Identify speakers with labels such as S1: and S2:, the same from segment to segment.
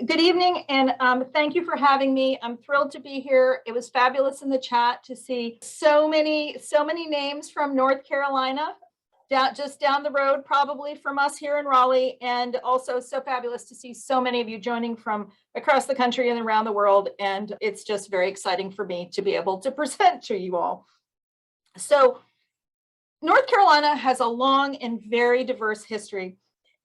S1: Good evening, and thank you for having me. I'm thrilled to be here. It was fabulous in the chat to see so many names from North Carolina, just down the road, probably from us here in Raleigh, and also so fabulous to see so many of you joining from across the country and around the world. And it's just very exciting for me to be able to present to you all. So, North Carolina has a long and very diverse history.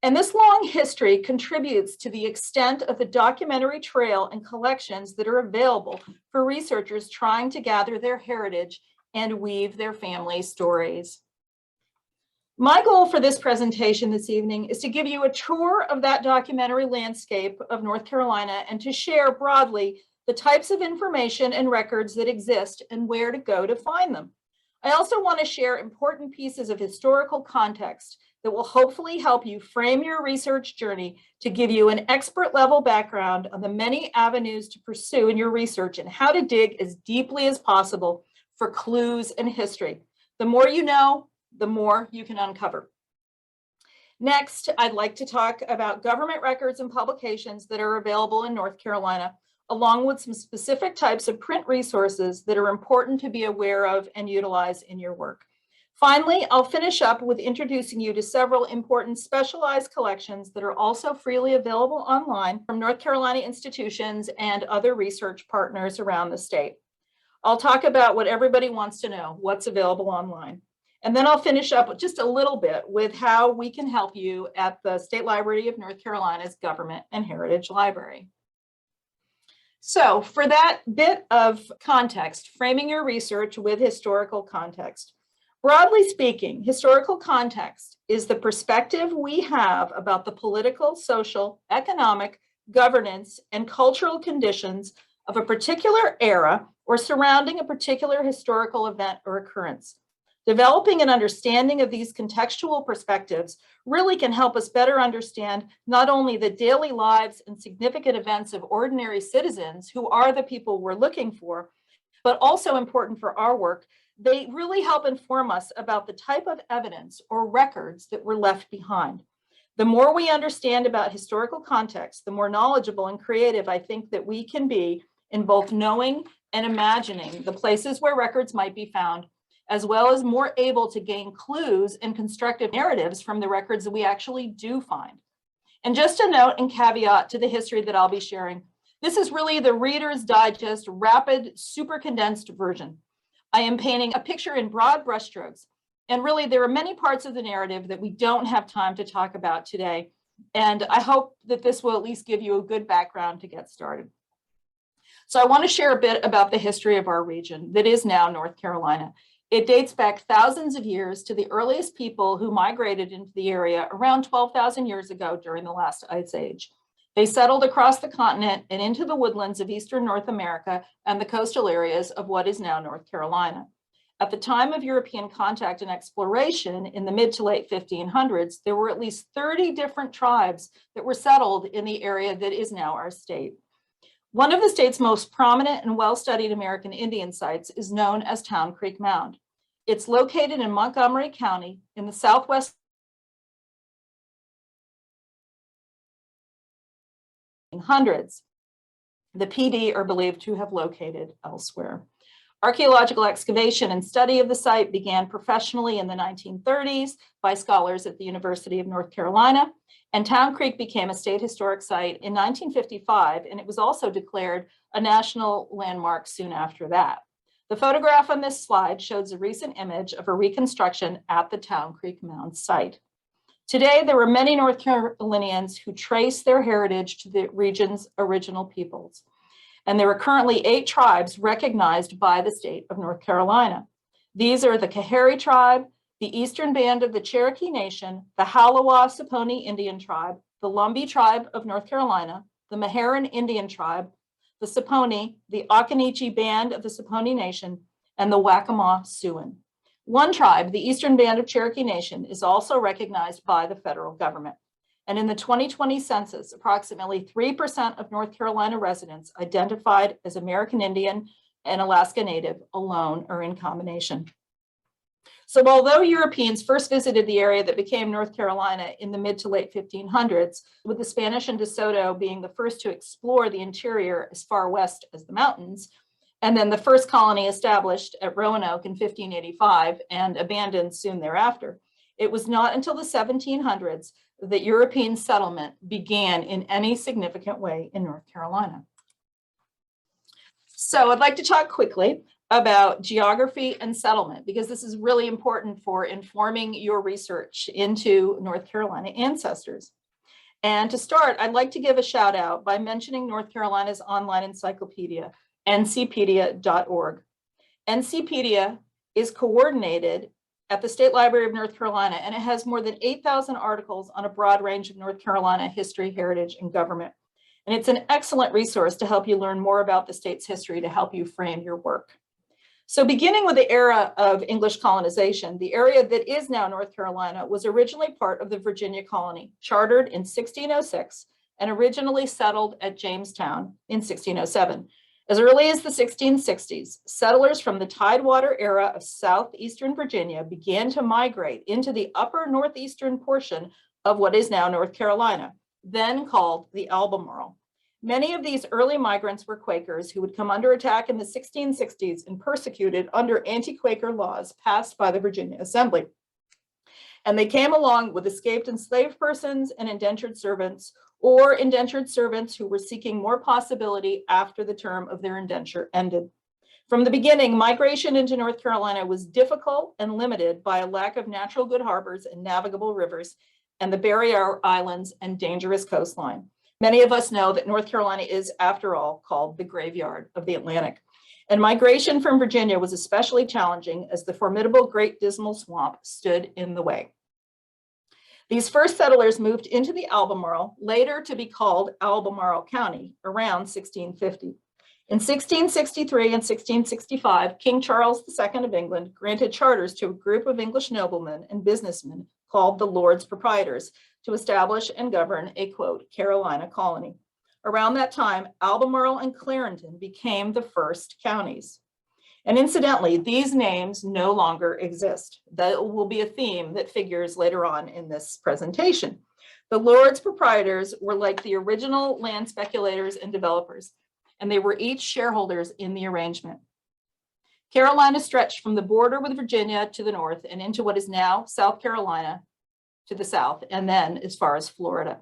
S1: And this long history contributes to the extent of the documentary trail and collections that are available for researchers trying to gather their heritage and weave their family stories. My goal for this presentation this evening is to give you a tour of that documentary landscape of North Carolina and to share broadly the types of information and records that exist and where to go to find them. I also want to share important pieces of historical context that will hopefully help you frame your research journey to give you an expert level background on the many avenues to pursue in your research and how to dig as deeply as possible for clues in history. The more you know, the more you can uncover. Next, I'd like to talk about government records and publications that are available in North Carolina, along with some specific types of print resources that are important to be aware of and utilize in your work. Finally, I'll finish up with introducing you to several important specialized collections that are also freely available online from North Carolina institutions and other research partners around the state. I'll talk about what everybody wants to know, what's available online. And then I'll finish up with just a little bit with how we can help you at the State Library of North Carolina's Government and Heritage Library. So for that bit of context, framing your research with historical context. Broadly speaking, historical context is the perspective we have about the political, social, economic, governance, and cultural conditions of a particular era or surrounding a particular historical event or occurrence. Developing an understanding of these contextual perspectives really can help us better understand not only the daily lives and significant events of ordinary citizens who are the people we're looking for, but also important for our work. They really help inform us about the type of evidence or records that were left behind. The more we understand about historical context, the more knowledgeable and creative I think that we can be in both knowing and imagining the places where records might be found, as well as more able to gain clues and constructive narratives from the records that we actually do find. And just a note and caveat to the history that I'll be sharing. This is really the Reader's Digest rapid, super condensed version. I am painting a picture in broad brushstrokes. And really, there are many parts of the narrative that we don't have time to talk about today. And I hope that this will at least give you a good background to get started. So I want to share a bit about the history of our region that is now North Carolina. It dates back thousands of years to the earliest people who migrated into the area around 12,000 years ago during the last ice age. They settled across the continent and into the woodlands of eastern North America and the coastal areas of what is now North Carolina. At the time of European contact and exploration in the mid to late 1500s, there were at least 30 different tribes that were settled in the area that is now our state. One of the state's most prominent and well-studied American Indian sites is known as Town Creek Mound. It's located in Montgomery County in the southwest hundreds. The PD are believed to have located elsewhere. Archaeological excavation and study of the site began professionally in the 1930s by scholars at the University of North Carolina, and Town Creek became a state historic site in 1955, and it was also declared a national landmark soon after that. The photograph on this slide shows a recent image of a reconstruction at the Town Creek Mound site. Today, there are many North Carolinians who trace their heritage to the region's original peoples. And there are currently 8 tribes recognized by the state of North Carolina. These are the Kahari tribe, the Eastern Band of the Cherokee Nation, the Halawa-Saponi Indian tribe, the Lumbee tribe of North Carolina, the Meherrin Indian tribe, the Saponi, the Occaneechi Band of the Saponi Nation, and the Waccamaw Siouan. One tribe, the Eastern Band of Cherokee Nation, is also recognized by the federal government. And in the 2020 census, approximately 3% of North Carolina residents identified as American Indian and Alaska Native alone or in combination. So although Europeans first visited the area that became North Carolina in the mid to late 1500s, with the Spanish and De Soto being the first to explore the interior as far west as the mountains, and then the first colony established at Roanoke in 1585 and abandoned soon thereafter, it was not until the 1700s that European settlement began in any significant way in North Carolina. So I'd like to talk quickly about geography and settlement, because this is really important for informing your research into North Carolina ancestors. And to start, I'd like to give a shout out by mentioning North Carolina's online encyclopedia, ncpedia.org. NCpedia is coordinated at the State Library of North Carolina, and it has more than 8,000 articles on a broad range of North Carolina history, heritage, and government. And it's an excellent resource to help you learn more about the state's history to help you frame your work. So beginning with the era of English colonization, the area that is now North Carolina was originally part of the Virginia colony, chartered in 1606 and originally settled at Jamestown in 1607. As early as the 1660s, settlers from the Tidewater era of southeastern Virginia began to migrate into the upper northeastern portion of what is now North Carolina, then called the Albemarle. Many of these early migrants were Quakers who would come under attack in the 1660s and persecuted under anti-Quaker laws passed by the Virginia Assembly. And they came along with escaped enslaved persons and indentured servants, or indentured servants who were seeking more possibility after the term of their indenture ended. From the beginning, migration into North Carolina was difficult and limited by a lack of natural good harbors and navigable rivers, and the barrier islands and dangerous coastline. Many of us know that North Carolina is, after all, called the graveyard of the Atlantic. And migration from Virginia was especially challenging as the formidable Great Dismal Swamp stood in the way. These first settlers moved into the Albemarle, later to be called Albemarle County, around 1650. In 1663 and 1665, King Charles II of England granted charters to a group of English noblemen and businessmen called the Lords Proprietors to establish and govern a, quote, Carolina colony. Around that time, Albemarle and Clarendon became the first counties. And incidentally, these names no longer exist. That will be a theme that figures later on in this presentation. The Lords Proprietors were like the original land speculators and developers, and they were each shareholders in the arrangement. Carolina stretched from the border with Virginia to the north and into what is now South Carolina to the south, and then as far as Florida.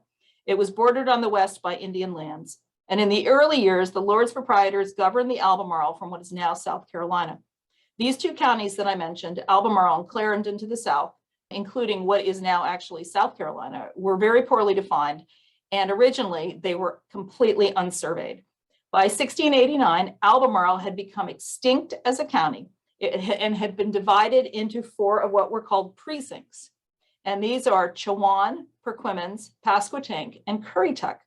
S1: It was bordered on the west by Indian lands. And in the early years, the Lords Proprietors governed the Albemarle from what is now South Carolina. These two counties that I mentioned, Albemarle and Clarendon to the south, including what is now actually South Carolina, were very poorly defined, and originally they were completely unsurveyed. By 1689, Albemarle had become extinct as a county and had been divided into 4 of what were called precincts. And these are Chowan, Perquimans, Pasquotank, and Currituck.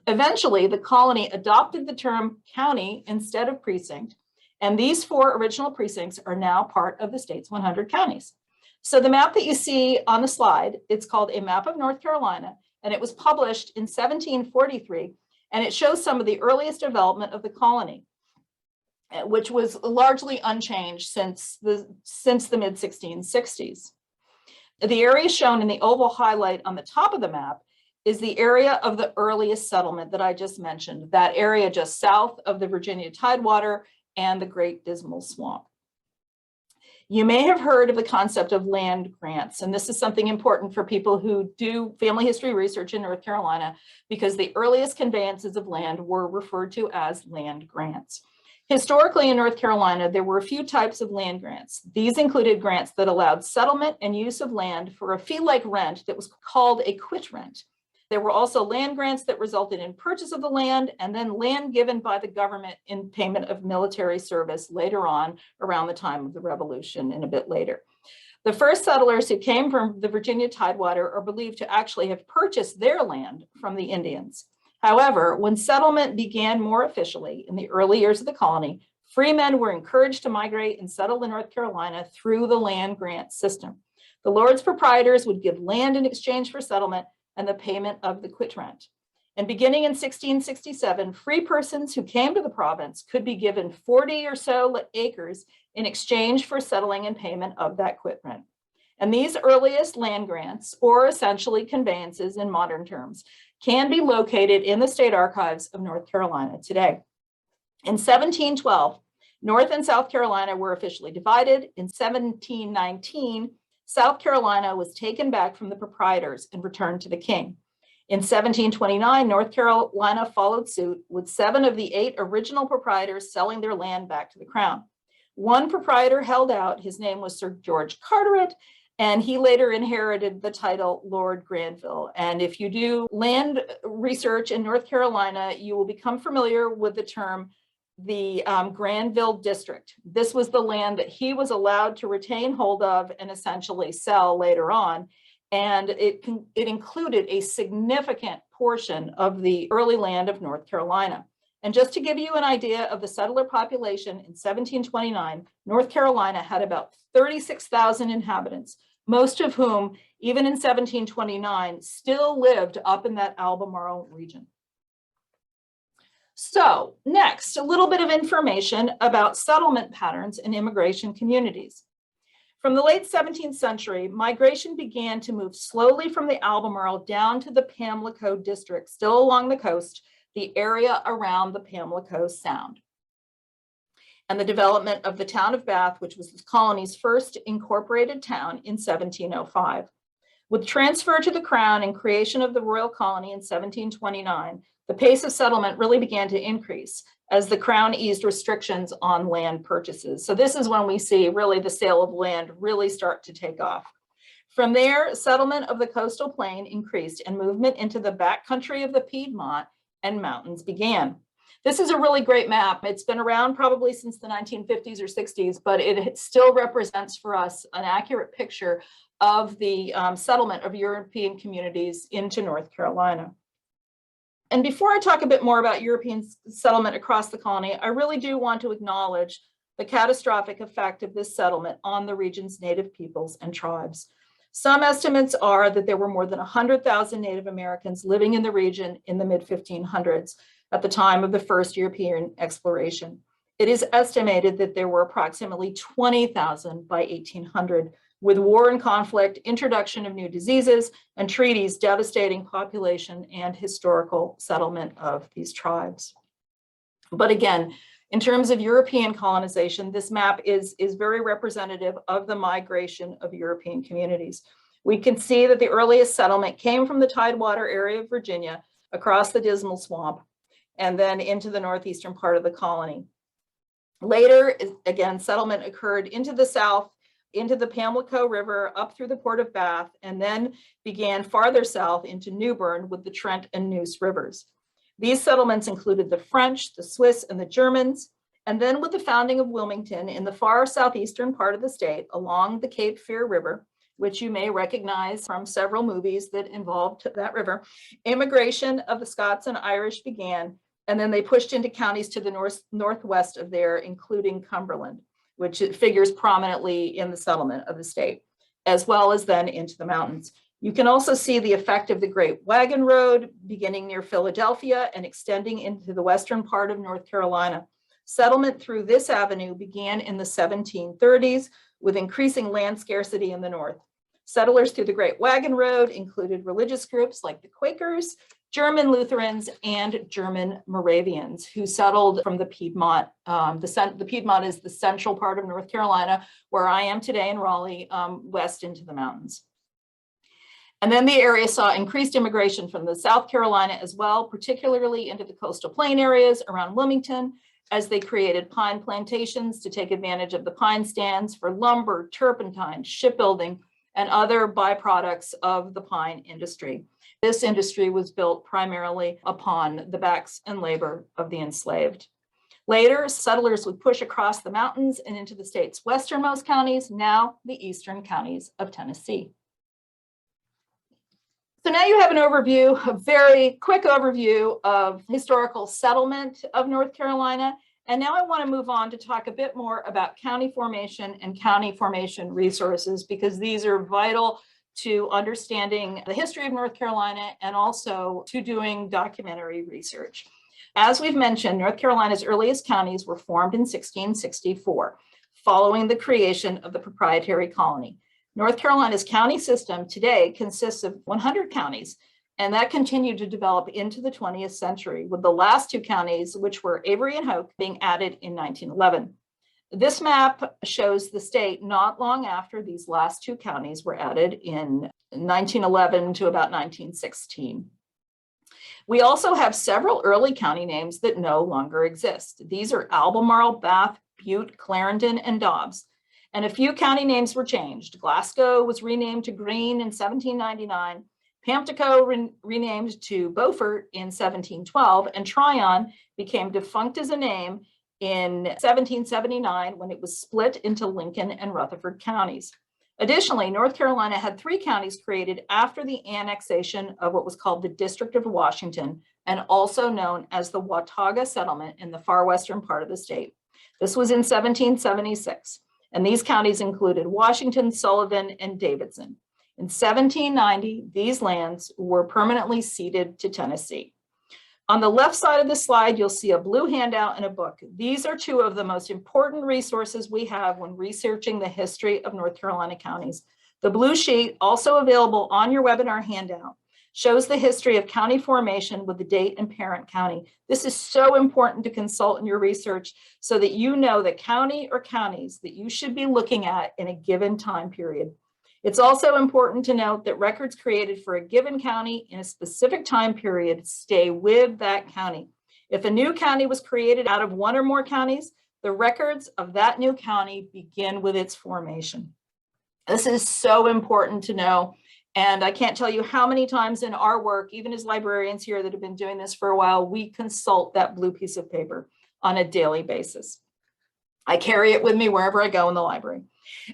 S1: Eventually, the colony adopted the term county instead of precinct, and these 4 original precincts are now part of the state's 100 counties. So the map that you see on the slide, it's called A Map of North Carolina, and it was published in 1743, and it shows some of the earliest development of the colony, which was largely unchanged since the mid-1660s. The area shown in the oval highlight on the top of the map is the area of the earliest settlement that I just mentioned, that area just south of the Virginia Tidewater and the Great Dismal Swamp. You may have heard of the concept of land grants, and this is something important for people who do family history research in North Carolina, because the earliest conveyances of land were referred to as land grants. Historically in North Carolina, there were a few types of land grants. These included grants that allowed settlement and use of land for a fee-like rent that was called a quit rent. There were also land grants that resulted in purchase of the land, and then land given by the government in payment of military service later on around the time of the Revolution and a bit later. The first settlers who came from the Virginia Tidewater are believed to actually have purchased their land from the Indians. However, when settlement began more officially in the early years of the colony, free men were encouraged to migrate and settle in North Carolina through the land grant system. The Lords Proprietors would give land in exchange for settlement and the payment of the quit rent. And beginning in 1667, free persons who came to the province could be given 40 or so acres in exchange for settling and payment of that quit rent. And these earliest land grants, or essentially conveyances in modern terms, can be located in the State Archives of North Carolina today. In 1712, North and South Carolina were officially divided. In 1719, South Carolina was taken back from the proprietors and returned to the king. In 1729, North Carolina followed suit, with 7 of the 8 original proprietors selling their land back to the crown. One proprietor held out. His name was Sir George Carteret, and he later inherited the title Lord Granville. And if you do land research in North Carolina, you will become familiar with the term the Granville District. This was the land that he was allowed to retain hold of and essentially sell later on. And it included a significant portion of the early land of North Carolina. And just to give you an idea of the settler population, in 1729, North Carolina had about 36,000 inhabitants, most of whom, even in 1729, still lived up in that Albemarle region. So next, a little bit of information about settlement patterns in immigration communities. From the late 17th century, migration began to move slowly from the Albemarle down to the Pamlico district, still along the coast, the area around the Pamlico Sound. And the development of the town of Bath, which was the colony's first incorporated town in 1705. With transfer to the crown and creation of the royal colony in 1729, the pace of settlement really began to increase as the crown eased restrictions on land purchases. So this is when we see really the sale of land really start to take off. From there, settlement of the coastal plain increased and movement into the backcountry of the Piedmont and mountains began. This is a really great map. It's been around probably since the 1950s or 60s, but it still represents for us an accurate picture of the settlement of European communities into North Carolina. And before I talk a bit more about European settlement across the colony, I really do want to acknowledge the catastrophic effect of this settlement on the region's native peoples and tribes. Some estimates are that there were more than 100,000 Native Americans living in the region in the mid-1500s at the time of the first European exploration. It is estimated that there were approximately 20,000 by 1800, with war and conflict, introduction of new diseases, and treaties devastating population and historical settlement of these tribes. But again, in terms of European colonization, this map is very representative of the migration of European communities. We can see that the earliest settlement came from the Tidewater area of Virginia, across the Dismal Swamp, and then into the northeastern part of the colony. Later, again, settlement occurred into the south, into the Pamlico River, up through the port of Bath, and then began farther south into New Bern with the Trent and Neuse rivers. These settlements included the French, the Swiss, and the Germans, and then with the founding of Wilmington in the far southeastern part of the state along the Cape Fear River, which you may recognize from several movies that involved that river, immigration of the Scots and Irish began, and then they pushed into counties to the northwest of there, including Cumberland, which it figures prominently in the settlement of the state, as well as then into the mountains. You can also see the effect of the Great Wagon Road beginning near Philadelphia and extending into the western part of North Carolina. Settlement through this avenue began in the 1730s with increasing land scarcity in the north. Settlers through the Great Wagon Road included religious groups like the Quakers, German Lutherans, and German Moravians who settled from the Piedmont. The Piedmont is the central part of North Carolina, where I am today in Raleigh, west into the mountains. And then the area saw increased immigration from the South Carolina as well, particularly into the coastal plain areas around Wilmington, as they created pine plantations to take advantage of the pine stands for lumber, turpentine, shipbuilding, and other byproducts of the pine industry. This industry was built primarily upon the backs and labor of the enslaved. Later, settlers would push across the mountains and into the state's westernmost counties, now the eastern counties of Tennessee. So now you have an overview, a very quick overview of historical settlement of North Carolina. And now I want to move on to talk a bit more about county formation and county formation resources, because these are vital to understanding the history of North Carolina and also to doing documentary research. As we've mentioned, North Carolina's earliest counties were formed in 1664, following the creation of the proprietary colony. North Carolina's county system today consists of 100 counties, and that continued to develop into the 20th century, with the last two counties, which were Avery and Hoke, being added in 1911. This map shows the state not long after these last two counties were added in 1911 to about 1916. We also have several early county names that no longer exist. These are Albemarle, Bath, Butte, Clarendon, and Dobbs. And a few county names were changed. Glasgow was renamed to Greene in 1799. Pamlico renamed to Beaufort in 1712, and Tryon became defunct as a name in 1779 when it was split into Lincoln and Rutherford counties. Additionally, North Carolina had 3 counties created after the annexation of what was called the District of Washington, and also known as the Watauga Settlement in the far western part of the state. This was in 1776, and these counties included Washington, Sullivan, and Davidson. In 1790, these lands were permanently ceded to Tennessee. On the left side of the slide, you'll see a blue handout and a book. These are 2 of the most important resources we have when researching the history of North Carolina counties. The blue sheet, also available on your webinar handout, shows the history of county formation with the date and parent county. This is so important to consult in your research so that you know the county or counties that you should be looking at in a given time period. It's also important to note that records created for a given county in a specific time period stay with that county. If a new county was created out of one or more counties, the records of that new county begin with its formation. This is so important to know. And I can't tell you how many times in our work, even as librarians here that have been doing this for a while, we consult that blue piece of paper on a daily basis. I carry it with me wherever I go in the library.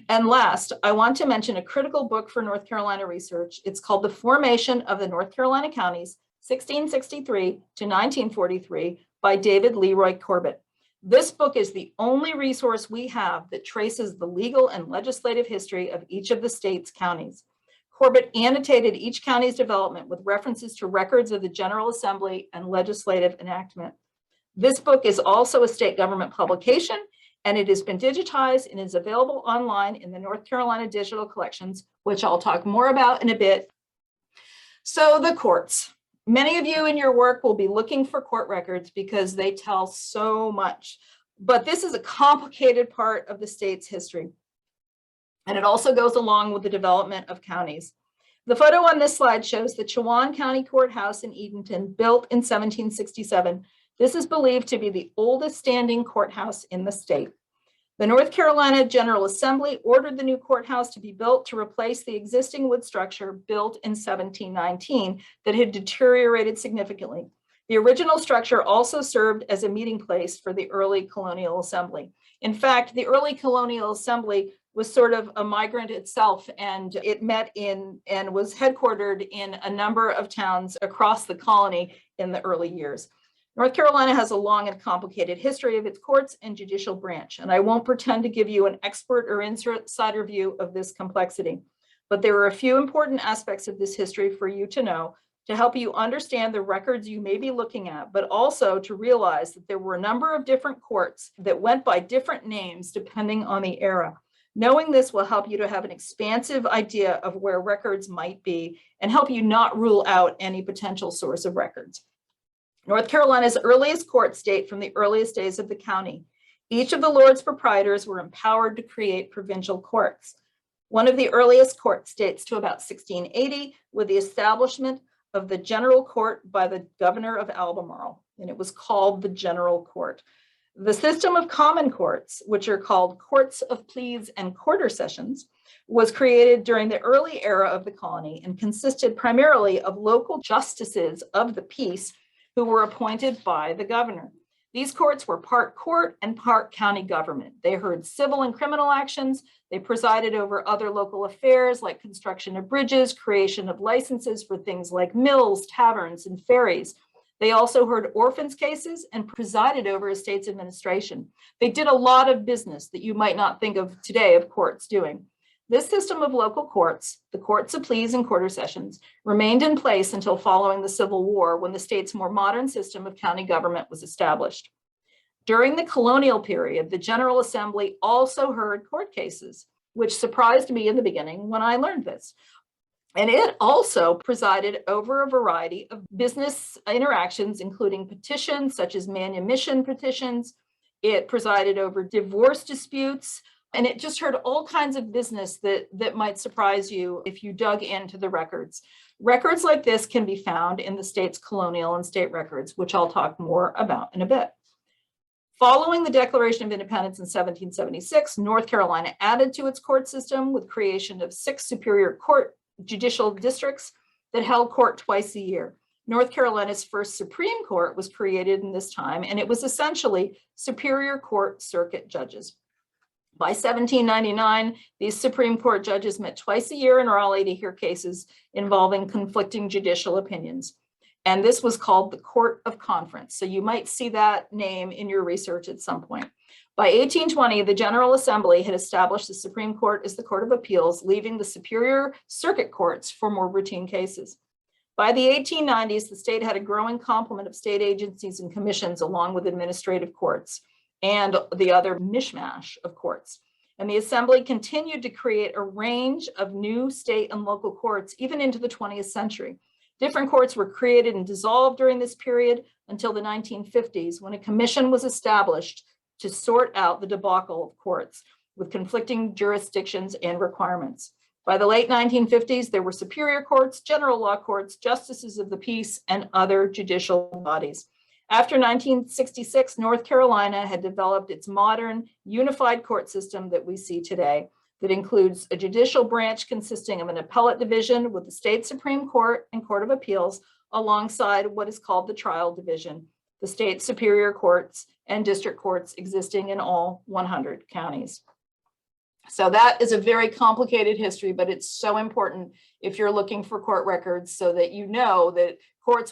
S1: And last, I want to mention a critical book for North Carolina research. It's called The Formation of the North Carolina Counties, 1663 to 1943 by David Leroy Corbett. This book is the only resource we have that traces the legal and legislative history of each of the state's counties. Corbett annotated each county's development with references to records of the General Assembly and legislative enactment. This book is also a state government publication, and it has been digitized and is available online in the North Carolina digital collections, which I'll talk more about in a bit. So the courts. Many of you in your work will be looking for court records because they tell so much, but this is a complicated part of the state's history. And it also goes along with the development of counties. The photo on this slide shows the Chowan County Courthouse in Edenton, built in 1767. This is believed to be the oldest standing courthouse in the state. The North Carolina General Assembly ordered the new courthouse to be built to replace the existing wood structure built in 1719 that had deteriorated significantly. The original structure also served as a meeting place for the early colonial assembly. In fact, the early colonial assembly was sort of a migrant itself, and it met in and was headquartered in a number of towns across the colony in the early years. North Carolina has a long and complicated history of its courts and judicial branch, and I won't pretend to give you an expert or insider view of this complexity, but there are a few important aspects of this history for you to know to help you understand the records you may be looking at, but also to realize that there were a number of different courts that went by different names depending on the era. Knowing this will help you to have an expansive idea of where records might be and help you not rule out any potential source of records. North Carolina's earliest courts date from the earliest days of the county. Each of the Lords Proprietors were empowered to create provincial courts. One of the earliest courts dates to about 1680 with the establishment of the General Court by the Governor of Albemarle, and it was called the General Court. The system of common courts, which are called courts of pleas and quarter sessions, was created during the early era of the colony and consisted primarily of local justices of the peace who were appointed by the governor. These courts were part court and part county government. They heard civil and criminal actions. They presided over other local affairs like construction of bridges, creation of licenses for things like mills, taverns, and ferries. They also heard orphans cases and presided over estates administration. They did a lot of business that you might not think of today of courts doing. This system of local courts, the courts of pleas and quarter sessions, remained in place until following the Civil War, when the state's more modern system of county government was established. During the colonial period, the General Assembly also heard court cases, which surprised me in the beginning when I learned this. And it also presided over a variety of business interactions, including petitions such as manumission petitions. It presided over divorce disputes, and it just heard all kinds of business that might surprise you if you dug into the records. Records like this can be found in the state's colonial and state records, which I'll talk more about in a bit. Following the Declaration of Independence in 1776, North Carolina added to its court system with creation of 6 superior court judicial districts that held court twice a year. North Carolina's first Supreme Court was created in this time, and it was essentially Superior Court circuit judges. By 1799, these Supreme Court judges met twice a year in Raleigh to hear cases involving conflicting judicial opinions. And this was called the Court of Conference. So you might see that name in your research at some point. By 1820, the General Assembly had established the Supreme Court as the Court of Appeals, leaving the Superior Circuit Courts for more routine cases. By the 1890s, the state had a growing complement of state agencies and commissions, along with administrative courts and the other mishmash of courts. And the Assembly continued to create a range of new state and local courts, even into the 20th century. Different courts were created and dissolved during this period until the 1950s, when a commission was established to sort out the debacle of courts with conflicting jurisdictions and requirements. By the late 1950s, there were superior courts, general law courts, justices of the peace, and other judicial bodies. After 1966, North Carolina had developed its modern unified court system that we see today, that includes a judicial branch consisting of an appellate division with the state Supreme Court and Court of Appeals, alongside what is called the trial division, the state superior courts and district courts existing in all 100 counties. So that is a very complicated history, but it's so important if you're looking for court records, so that you know that courts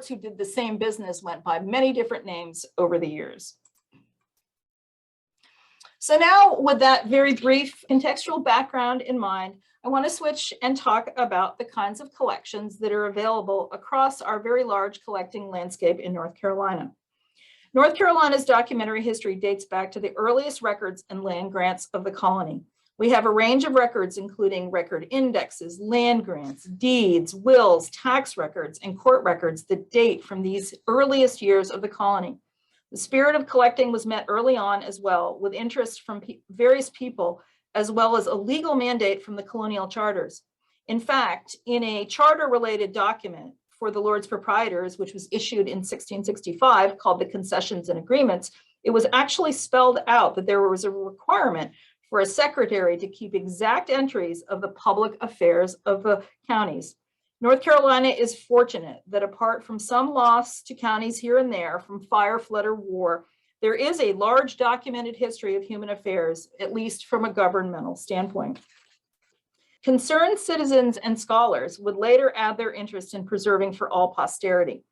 S1: who did the same business went by many different names over the years. So now, with that very brief contextual background in mind, I want to switch and talk about the kinds of collections that are available across our very large collecting landscape in North Carolina. North Carolina's documentary history dates back to the earliest records and land grants of the colony. We have a range of records, including record indexes, land grants, deeds, wills, tax records, and court records that date from these earliest years of the colony. The spirit of collecting was met early on as well, with interest from various people, as well as a legal mandate from the colonial charters. In fact, in a charter-related document for the Lords Proprietors, which was issued in 1665, called the Concessions and Agreements, it was actually spelled out that there was a requirement for a secretary to keep exact entries of the public affairs of the counties. North Carolina is fortunate that, apart from some loss to counties here and there from fire, flood, or war, there is a large documented history of human affairs, at least from a governmental standpoint. Concerned citizens and scholars would later add their interest in preserving for all posterity.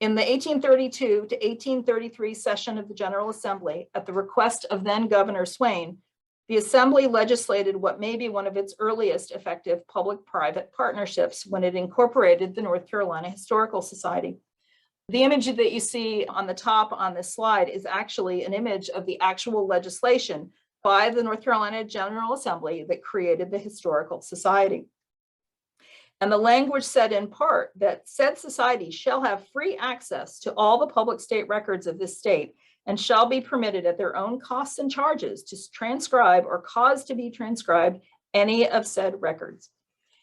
S1: In the 1832 to 1833 session of the General Assembly, at the request of then Governor Swain, the Assembly legislated what may be one of its earliest effective public-private partnerships when it incorporated the North Carolina Historical Society. The image that you see on the top on this slide is actually an image of the actual legislation by the North Carolina General Assembly that created the Historical Society. And the language said in part that said society shall have free access to all the public state records of this state, and shall be permitted at their own costs and charges to transcribe or cause to be transcribed any of said records.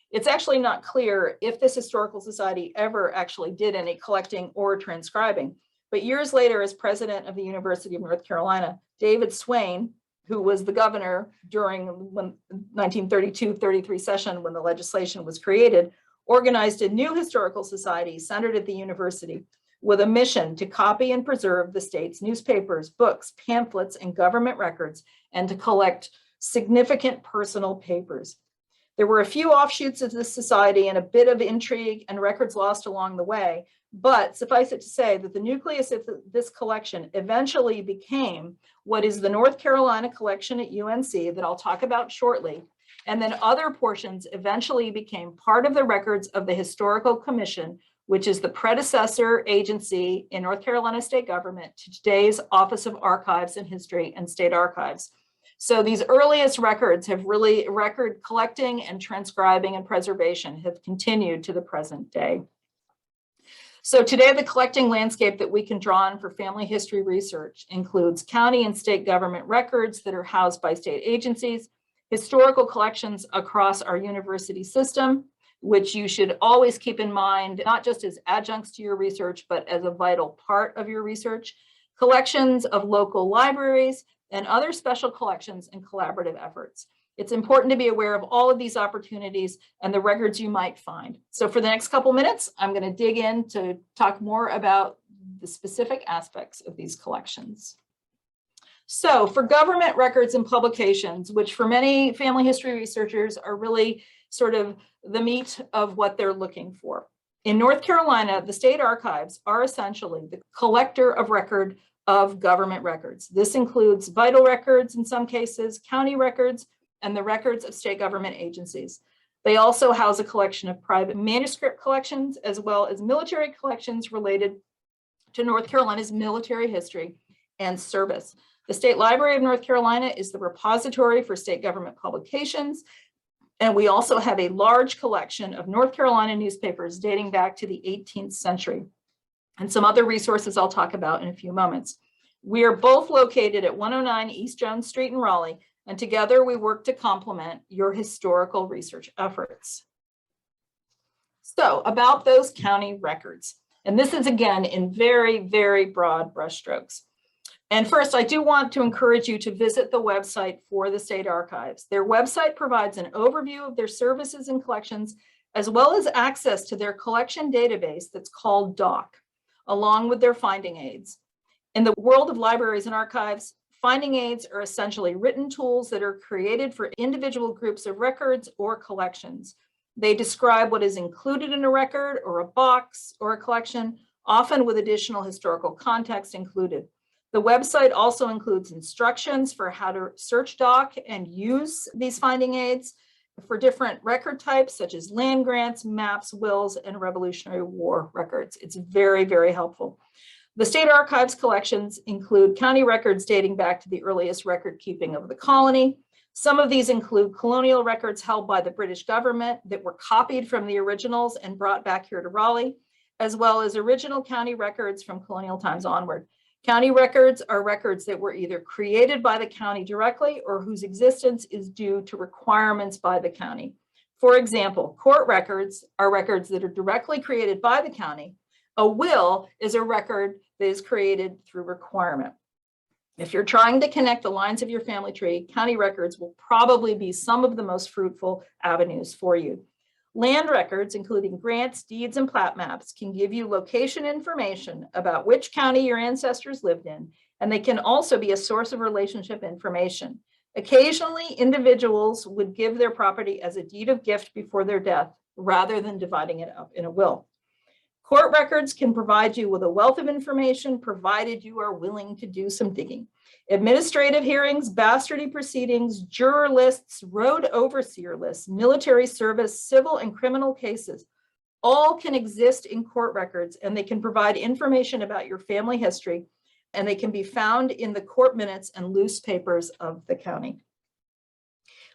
S1: It's actually not clear if this historical society ever actually did any collecting or transcribing, but years later, as president of the University of North Carolina, David Swain, who was the governor during the 1932-33 session when the legislation was created, organized a new historical society centered at the university, with a mission to copy and preserve the state's newspapers, books, pamphlets, and government records, and to collect significant personal papers. There were a few offshoots of this society and a bit of intrigue and records lost along the way, but suffice it to say that the nucleus of this collection eventually became what is the North Carolina collection at UNC that I'll talk about shortly, And then other portions eventually became part of the records of the Historical Commission, which is the predecessor agency in North Carolina state government to today's Office of Archives and History and State Archives. So these earliest records have really, record collecting and transcribing and preservation have continued to the present day. So today, the collecting landscape that we can draw on for family history research includes county and state government records that are housed by state agencies, historical collections across our university system, which you should always keep in mind, not just as adjuncts to your research, but as a vital part of your research, collections of local libraries, and other special collections and collaborative efforts. It's important to be aware of all of these opportunities and the records you might find. So for the next couple minutes, I'm going to dig in to talk more about the specific aspects of these collections. So for government records and publications, which for many family history researchers are really sort of the meat of what they're looking for. In North Carolina, the state archives are essentially the collector of record of government records. This includes vital records in some cases, county records, and the records of state government agencies. They also house a collection of private manuscript collections, as well as military collections related to North Carolina's military history and service. The State Library of North Carolina is the repository for state government publications, and we also have a large collection of North Carolina newspapers dating back to the 18th century, and some other resources I'll talk about in a few moments. We are both located at 109 East Jones Street in Raleigh, and together we work to complement your historical research efforts. So about those county records, and this is again in very, very broad brushstrokes. And first, I do want to encourage you to visit the website for the state archives. Their website provides an overview of their services and collections, as well as access to their collection database that's called DOC, along with their finding aids. In the world of libraries and archives, finding aids are essentially written tools that are created for individual groups of records or collections. They describe what is included in a record or a box or a collection, often with additional historical context included. The website also includes instructions for how to search DOC and use these finding aids for different record types, such as land grants, maps, wills, and Revolutionary War records. It's very, very helpful. The state archives collections include county records dating back to the earliest record keeping of the colony. Some of these include colonial records held by the British government that were copied from the originals and brought back here to Raleigh, as well as original county records from colonial times onward. County records are records that were either created by the county directly or whose existence is due to requirements by the county. For example, court records are records that are directly created by the county. A will is a record that is created through requirement. If you're trying to connect the lines of your family tree, county records will probably be some of the most fruitful avenues for you. Land records, including grants, deeds, and plat maps, can give you location information about which county your ancestors lived in, and they can also be a source of relationship information. Occasionally, individuals would give their property as a deed of gift before their death, rather than dividing it up in a will. Court records can provide you with a wealth of information, provided you are willing to do some digging. Administrative hearings, bastardy proceedings, juror lists, road overseer lists, military service, civil and criminal cases, all can exist in court records, and they can provide information about your family history, and they can be found in the court minutes and loose papers of the county.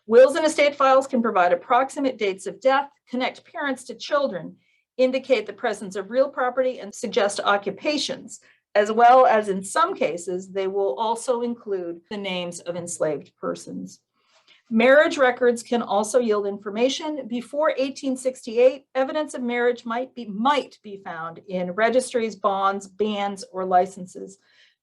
S1: Wills and estate files can provide approximate dates of death, connect parents to children, indicate the presence of real property, and suggest occupations, as well as in some cases, they will also include the names of enslaved persons. Marriage records can also yield information. Before 1868, evidence of marriage might be found in registries, bonds, bans, or licenses.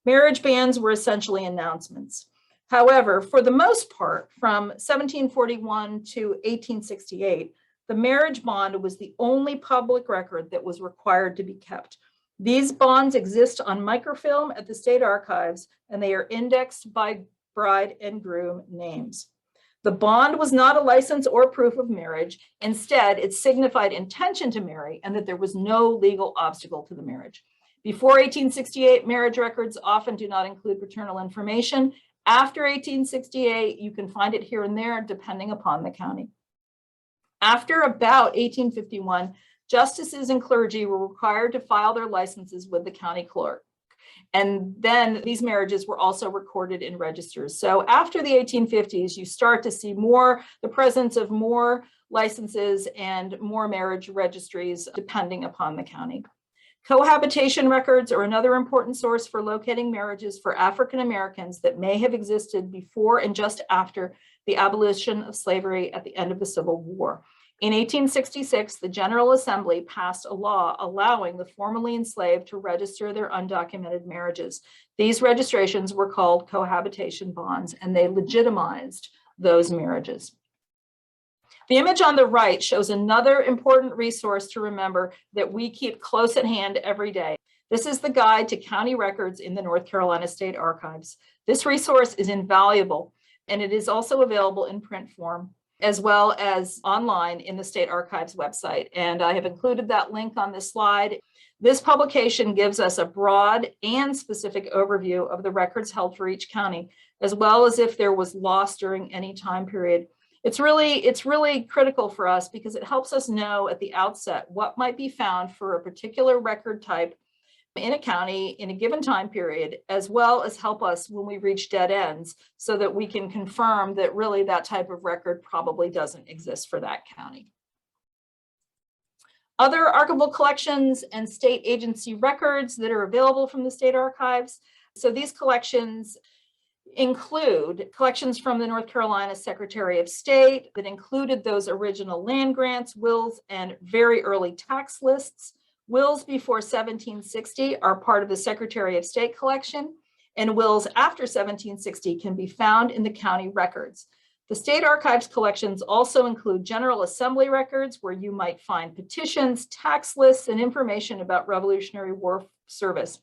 S1: Marriage bans were essentially announcements. However, for the most part, from 1741 to 1868, the marriage bond was the only public record that was required to be kept. These bonds exist on microfilm at the state archives, and they are indexed by bride and groom names. The bond was not a license or proof of marriage. Instead, it signified intention to marry and that there was no legal obstacle to the marriage. Before 1868, marriage records often do not include paternal information. After 1868, you can find it here and there, depending upon the county. After about 1851, justices and clergy were required to file their licenses with the county clerk. And then these marriages were also recorded in registers. So after the 1850s, you start to see the presence of more licenses and more marriage registries, depending upon the county. Cohabitation records are another important source for locating marriages for African Americans that may have existed before and just after the abolition of slavery at the end of the Civil War. In 1866, the General Assembly passed a law allowing the formerly enslaved to register their undocumented marriages. These registrations were called cohabitation bonds, and they legitimized those marriages. The image on the right shows another important resource to remember that we keep close at hand every day. This is the Guide to County Records in the North Carolina State Archives. This resource is invaluable, and it is also available in print form, as well as online in the State Archives website. And I have included that link on this slide. This publication gives us a broad and specific overview of the records held for each county, as well as if there was loss during any time period. It's really critical for us because it helps us know at the outset what might be found for a particular record type in a county in a given time period, as well as help us when we reach dead ends so that we can confirm that really that type of record probably doesn't exist for that county. Other archival collections and state agency records that are available from the state archives. So these collections include collections from the North Carolina Secretary of State that included those original land grants, wills, and very early tax lists. Wills before 1760 are part of the Secretary of State collection, and wills after 1760 can be found in the county records. The State Archives collections also include General Assembly records where you might find petitions, tax lists, and information about Revolutionary War service.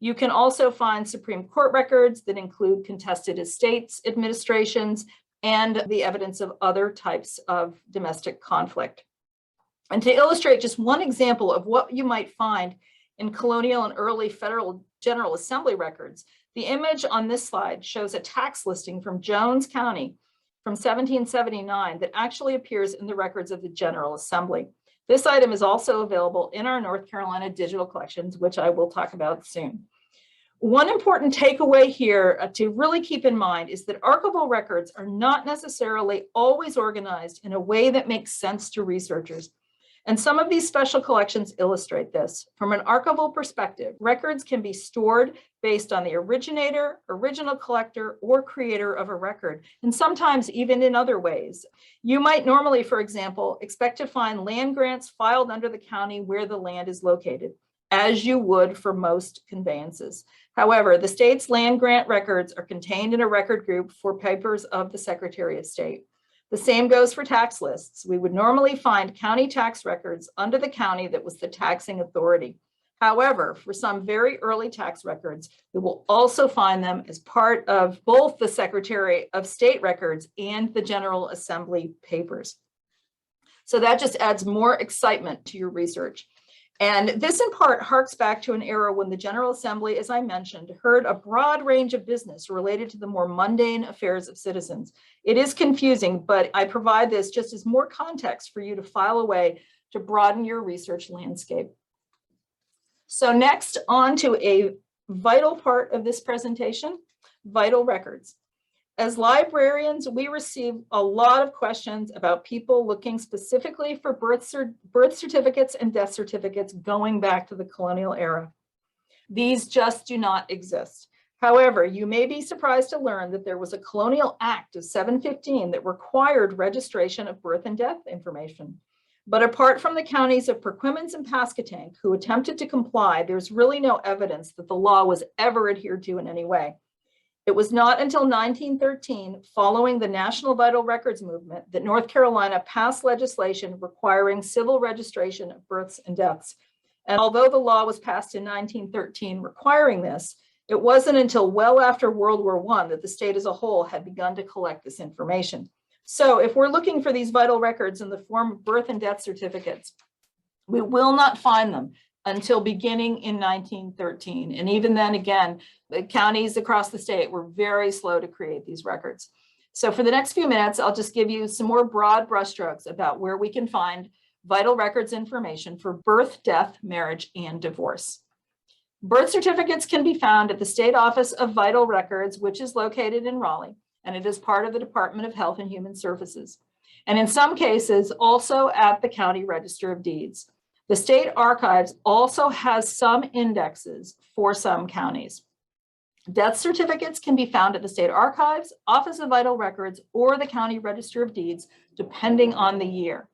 S1: You can also find Supreme Court records that include contested estates administrations and the evidence of other types of domestic conflict. And to illustrate just one example of what you might find in colonial and early federal General Assembly records, the image on this slide shows a tax listing from Jones County from 1779 that actually appears in the records of the General Assembly. This item is also available in our North Carolina digital collections, which I will talk about soon. One important takeaway here to really keep in mind is that archival records are not necessarily always organized in a way that makes sense to researchers. And some of these special collections illustrate this. From an archival perspective, records can be stored based on the originator, original collector, or creator of a record, and sometimes even in other ways. You might normally, for example, expect to find land grants filed under the county where the land is located, as you would for most conveyances. However, the state's land grant records are contained in a record group for papers of the Secretary of State. The same goes for tax lists. We would normally find county tax records under the county that was the taxing authority. However, for some very early tax records, we will also find them as part of both the Secretary of State records and the General Assembly papers. So that just adds more excitement to your research. And this in part harks back to an era when the General Assembly, as I mentioned, heard a broad range of business related to the more mundane affairs of citizens. It is confusing, but I provide this just as more context for you to file away to broaden your research landscape. So next, on to a vital part of this presentation, vital records. As librarians, we receive a lot of questions about people looking specifically for birth certificates and death certificates going back to the colonial era. These just do not exist. However, you may be surprised to learn that there was a Colonial Act of 715 that required registration of birth and death information. But apart from the counties of Perquimans and Pasquotank who attempted to comply, there's really no evidence that the law was ever adhered to in any way. It was not until 1913, following the National Vital Records movement, that North Carolina passed legislation requiring civil registration of births and deaths. And although the law was passed in 1913 requiring this, it wasn't until well after World War I that the state as a whole had begun to collect this information. So if we're looking for these vital records in the form of birth and death certificates, we will not find them until beginning in 1913. And even then, again, the counties across the state were very slow to create these records. So for the next few minutes, I'll just give you some more broad brushstrokes about where we can find vital records information for birth, death, marriage, and divorce. Birth certificates can be found at the State Office of Vital Records, which is located in Raleigh, and it is part of the Department of Health and Human Services. And in some cases, also at the County Register of Deeds. The State Archives also has some indexes for some counties. Death certificates can be found at the State Archives, Office of Vital Records, or the County Register of Deeds, depending on the year.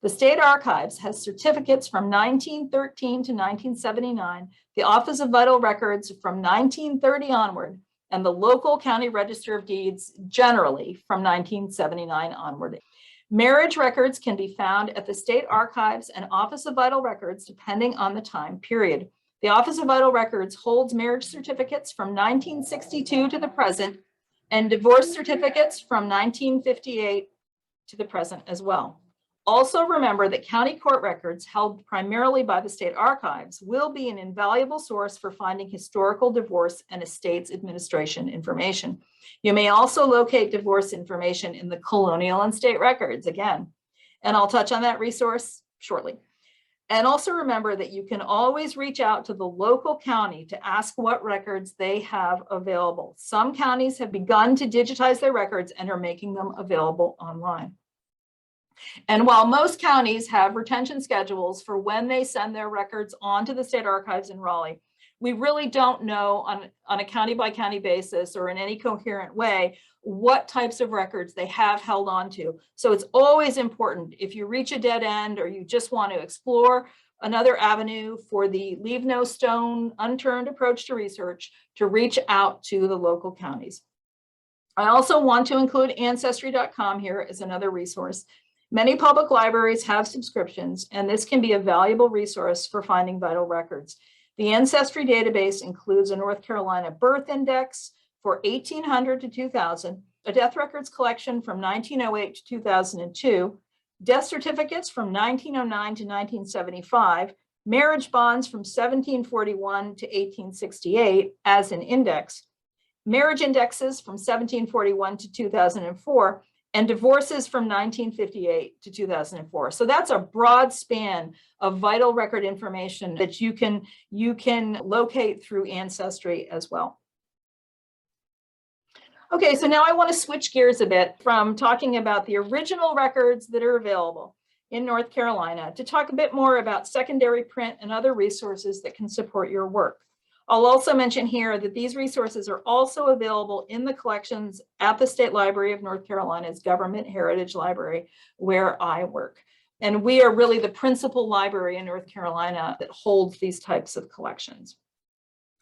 S1: The State Archives has certificates from 1913 to 1979, the Office of Vital Records from 1930 onward, and the local County Register of Deeds generally from 1979 onward. Marriage records can be found at the State Archives and Office of Vital Records depending on the time period. The Office of Vital Records holds marriage certificates from 1962 to the present and divorce certificates from 1958 to the present as well. Also remember that county court records held primarily by the State Archives will be an invaluable source for finding historical divorce and estates administration information. You may also locate divorce information in the colonial and state records again, and I'll touch on that resource shortly. And also remember that you can always reach out to the local county to ask what records they have available. Some counties have begun to digitize their records and are making them available online. And while most counties have retention schedules for when they send their records on to the State Archives in Raleigh, we really don't know on a county by county basis or in any coherent way what types of records they have held on to. So it's always important if you reach a dead end or you just want to explore another avenue for the leave no stone unturned approach to research to reach out to the local counties. I also want to include ancestry.com here as another resource. Many public libraries have subscriptions, and this can be a valuable resource for finding vital records. The Ancestry database includes a North Carolina birth index for 1800 to 2000, a death records collection from 1908 to 2002, death certificates from 1909 to 1975, marriage bonds from 1741 to 1868 as an index, marriage indexes from 1741 to 2004, and divorces from 1958 to 2004. So that's a broad span of vital record information that you can locate through Ancestry as well. Okay, so now I want to switch gears a bit from talking about the original records that are available in North Carolina to talk a bit more about secondary print and other resources that can support your work. I'll also mention here that these resources are also available in the collections at the State Library of North Carolina's Government Heritage Library, where I work. And we are really the principal library in North Carolina that holds these types of collections.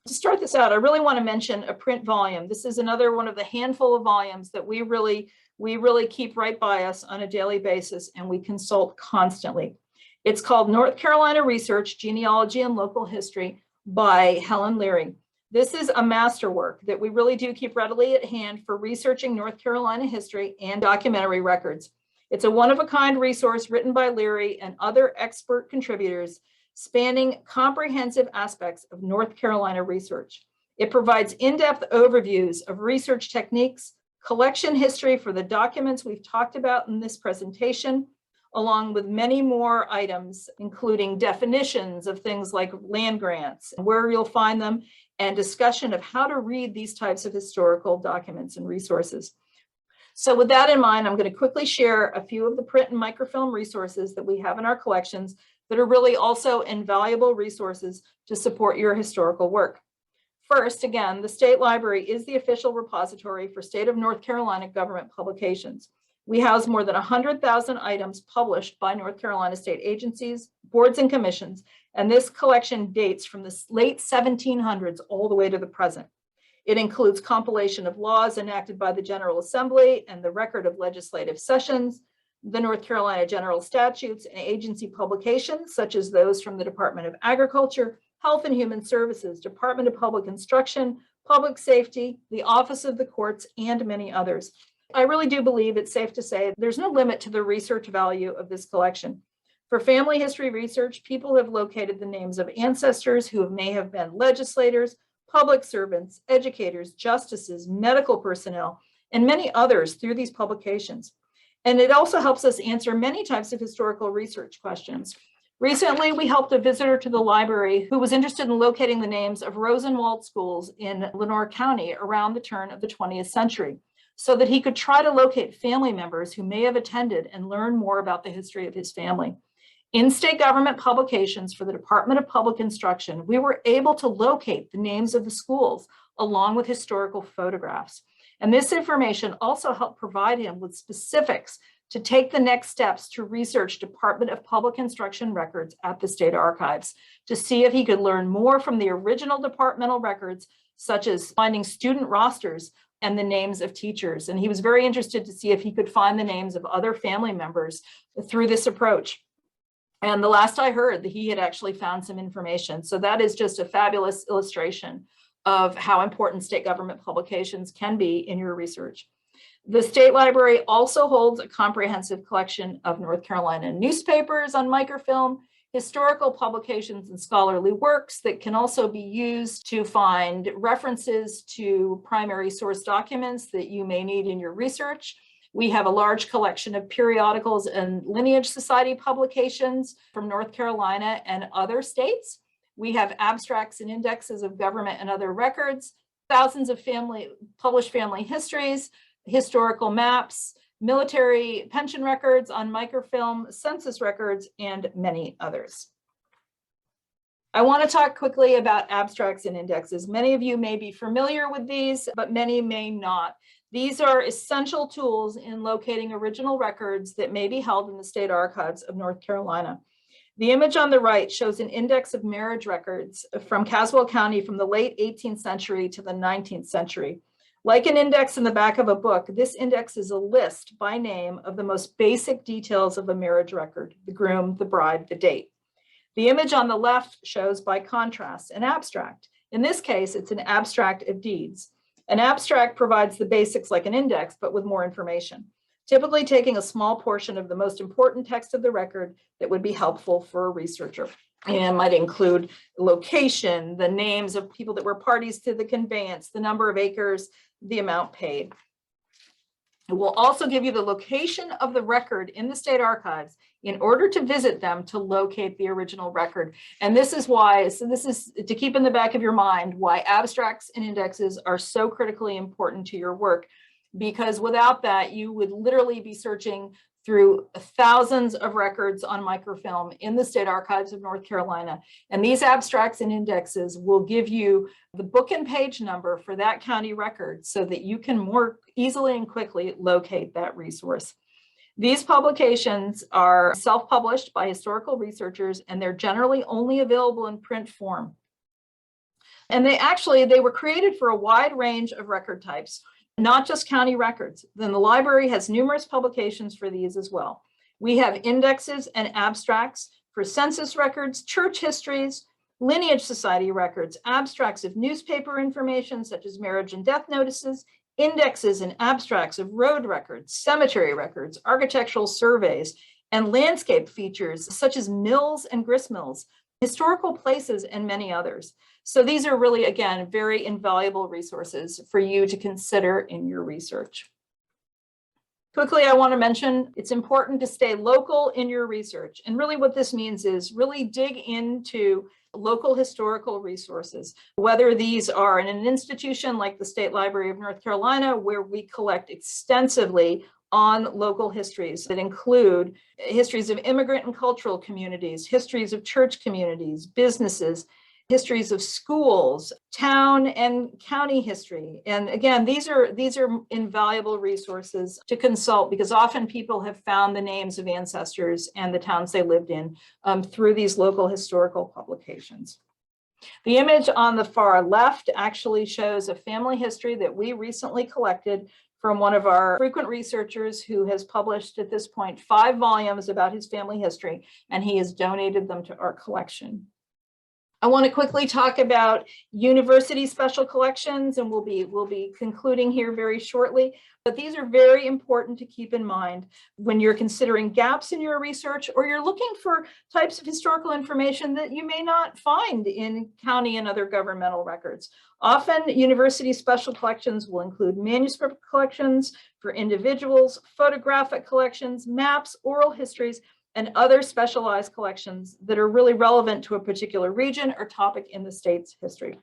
S1: To start this out, I really want to mention a print volume. This is another one of the handful of volumes that we really keep right by us on a daily basis, and we consult constantly. It's called North Carolina Research, Genealogy and Local History by Helen Leary. This is a masterwork that we really do keep readily at hand for researching North Carolina history and documentary records. It's a one-of-a-kind resource written by Leary and other expert contributors spanning comprehensive aspects of North Carolina research. It provides in-depth overviews of research techniques, collection history for the documents we've talked about in this presentation, along with many more items, including definitions of things like land grants, where you'll find them, and discussion of how to read these types of historical documents and resources. So with that in mind, I'm going to quickly share a few of the print and microfilm resources that we have in our collections that are really also invaluable resources to support your historical work. First, again, the State Library is the official repository for State of North Carolina government publications. We house more than 100,000 items published by North Carolina state agencies, boards, and commissions, and this collection dates from the late 1700s all the way to the present. It includes compilation of laws enacted by the General Assembly and the record of legislative sessions, the North Carolina General Statutes and agency publications, such as those from the Department of Agriculture, Health and Human Services, Department of Public Instruction, Public Safety, the Office of the Courts, and many others. I really do believe it's safe to say there's no limit to the research value of this collection. For family history research, people have located the names of ancestors who may have been legislators, public servants, educators, justices, medical personnel, and many others through these publications. And it also helps us answer many types of historical research questions. Recently, we helped a visitor to the library who was interested in locating the names of Rosenwald schools in Lenore County around the turn of the 20th century, so that he could try to locate family members who may have attended and learn more about the history of his family. In state government publications for the Department of Public Instruction, we were able to locate the names of the schools along with historical photographs. And this information also helped provide him with specifics to take the next steps to research Department of Public Instruction records at the state archives to see if he could learn more from the original departmental records, such as finding student rosters and the names of teachers. And he was very interested to see if he could find the names of other family members through this approach. And the last I heard, that he had actually found some information. So that is just a fabulous illustration of how important state government publications can be in your research. The State Library also holds a comprehensive collection of North Carolina newspapers on microfilm, historical publications and scholarly works that can also be used to find references to primary source documents that you may need in your research. We have a large collection of periodicals and lineage society publications from North Carolina and other states. We have abstracts and indexes of government and other records, thousands of published family histories, historical maps, military pension records on microfilm, census records, and many others. I want to talk quickly about abstracts and indexes. Many of you may be familiar with these, but many may not. These are essential tools in locating original records that may be held in the state archives of North Carolina. The image on the right shows an index of marriage records from Caswell County from the late 18th century to the 19th century. Like an index in the back of a book, this index is a list by name of the most basic details of a marriage record: the groom, the bride, the date. The image on the left shows, by contrast, an abstract. In this case, it's an abstract of deeds. An abstract provides the basics like an index, but with more information, typically taking a small portion of the most important text of the record that would be helpful for a researcher. And might include location, the names of people that were parties to the conveyance, the number of acres, the amount paid. It will also give you the location of the record in the state archives in order to visit them to locate the original record. And this is why, so this is to keep in the back of your mind, why abstracts and indexes are so critically important to your work, because without that, you would literally be searching through thousands of records on microfilm in the state archives of North Carolina. And these abstracts and indexes will give you the book and page number for that county record so that you can more easily and quickly locate that resource. These publications are self-published by historical researchers, and they're generally only available in print form. And they were created for a wide range of record types, not just county records. Then the library has numerous publications for these as well. We have indexes and abstracts for census records, church histories, lineage society records, abstracts of newspaper information such as marriage and death notices, indexes and abstracts of road records, cemetery records, architectural surveys, and landscape features such as mills and grist mills, historical places, and many others. So these are really, again, very invaluable resources for you to consider in your research. Quickly, I want to mention it's important to stay local in your research. And really what this means is really dig into local historical resources, whether these are in an institution like the State Library of North Carolina, where we collect extensively on local histories that include histories of immigrant and cultural communities, histories of church communities, businesses, histories of schools, town and county history. And again, these are invaluable resources to consult, because often people have found the names of ancestors and the towns they lived in through these local historical publications. The image on the far left actually shows a family history that we recently collected from one of our frequent researchers who has published at this point 5 volumes about his family history, and he has donated them to our collection. I want to quickly talk about university special collections, and we'll be concluding here very shortly. But these are very important to keep in mind when you're considering gaps in your research, or you're looking for types of historical information that you may not find in county and other governmental records. Often, university special collections will include manuscript collections for individuals, photographic collections, maps, oral histories, and other specialized collections that are really relevant to a particular region or topic in the state's history.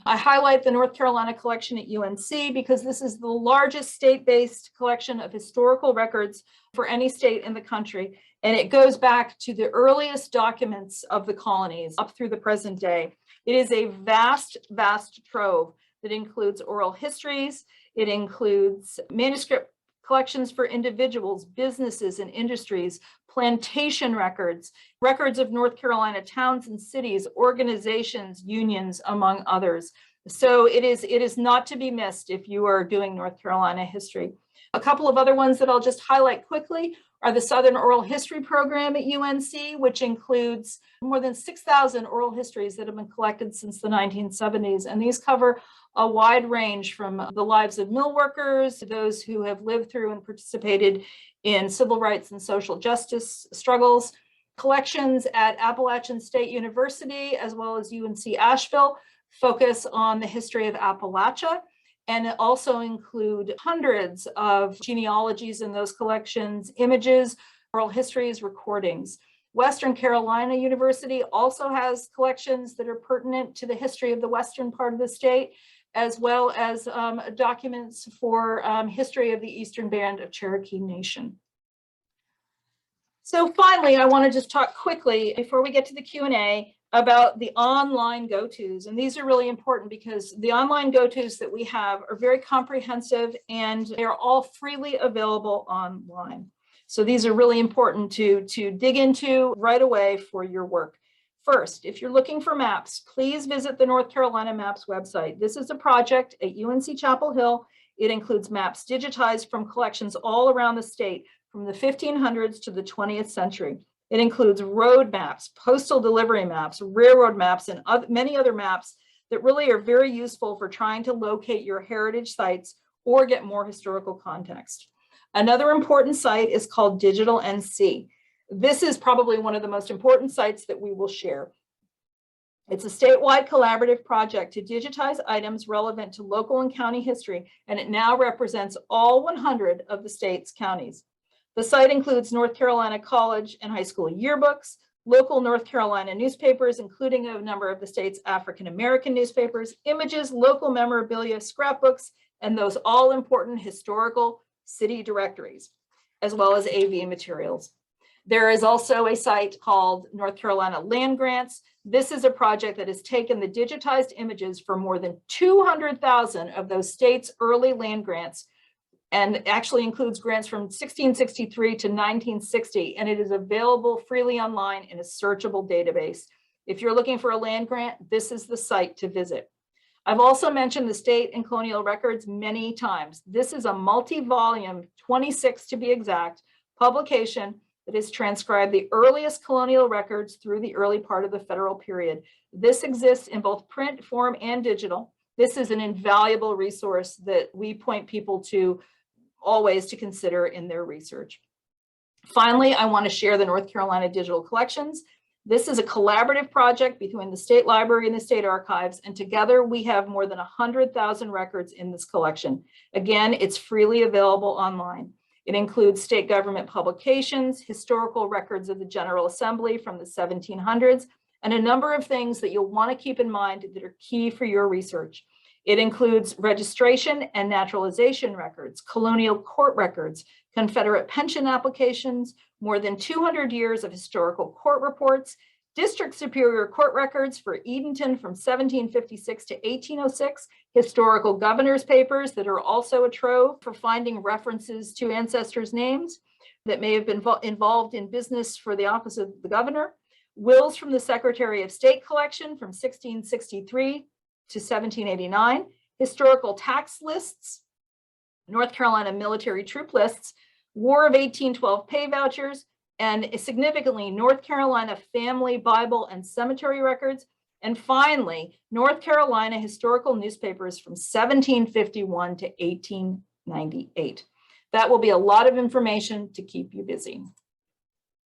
S1: I highlight the North Carolina collection at UNC because this is the largest state-based collection of historical records for any state in the country. And it goes back to the earliest documents of the colonies up through the present day. It is a vast, vast trove that includes oral histories. It includes manuscript collections for individuals, businesses, and industries, plantation records, records of North Carolina towns and cities, organizations, unions, among others. So it is not to be missed if you are doing North Carolina history. A couple of other ones that I'll just highlight quickly are the Southern Oral History Program at UNC, which includes more than 6,000 oral histories that have been collected since the 1970s. And these cover a wide range from the lives of mill workers to those who have lived through and participated in civil rights and social justice struggles. Collections at Appalachian State University, as well as UNC Asheville, focus on the history of Appalachia, and also include hundreds of genealogies in those collections, images, oral histories, recordings. Western Carolina University also has collections that are pertinent to the history of the western part of the state, as well as documents for history of the Eastern Band of Cherokee Nation. So finally, I want to just talk quickly before we get to the Q&A about the online go-tos. And these are really important because the online go-tos that we have are very comprehensive and they're all freely available online. So these are really important to dig into right away for your work. First, if you're looking for maps, please visit the North Carolina Maps website. This is a project at UNC Chapel Hill. It includes maps digitized from collections all around the state, from the 1500s to the 20th century. It includes road maps, postal delivery maps, railroad maps, and many other maps that really are very useful for trying to locate your heritage sites or get more historical context. Another important site is called Digital NC. This is probably one of the most important sites that we will share. It's a statewide collaborative project to digitize items relevant to local and county history, and it now represents all 100 of the state's counties. The site includes North Carolina college and high school yearbooks, local North Carolina newspapers, including a number of the state's African-American newspapers, images, local memorabilia, scrapbooks, and those all-important historical city directories, as well as AV materials. There is also a site called North Carolina Land Grants. This is a project that has taken the digitized images for more than 200,000 of those states' early land grants, and actually includes grants from 1663 to 1960, and it is available freely online in a searchable database. If you're looking for a land grant, this is the site to visit. I've also mentioned the state and colonial records many times. This is a multi-volume, 26 to be exact, publication that has transcribed the earliest colonial records through the early part of the federal period. This exists in both print form and digital. This is an invaluable resource that we point people to always to consider in their research. Finally, I want to share the North Carolina Digital Collections. This is a collaborative project between the State Library and the State Archives, and together we have more than 100,000 records in this collection. Again, it's freely available online. It includes state government publications, historical records of the General Assembly from the 1700s, and a number of things that you'll want to keep in mind that are key for your research. It includes registration and naturalization records, colonial court records, Confederate pension applications, more than 200 years of historical court reports, district superior court records for Edenton from 1756 to 1806, historical governor's papers that are also a trove for finding references to ancestors' names that may have been involved in business for the office of the governor, wills from the Secretary of State collection from 1663 to 1789, historical tax lists, North Carolina military troop lists, War of 1812 pay vouchers, and significantly, North Carolina family, Bible, and cemetery records. And finally, North Carolina historical newspapers from 1751 to 1898. That will be a lot of information to keep you busy.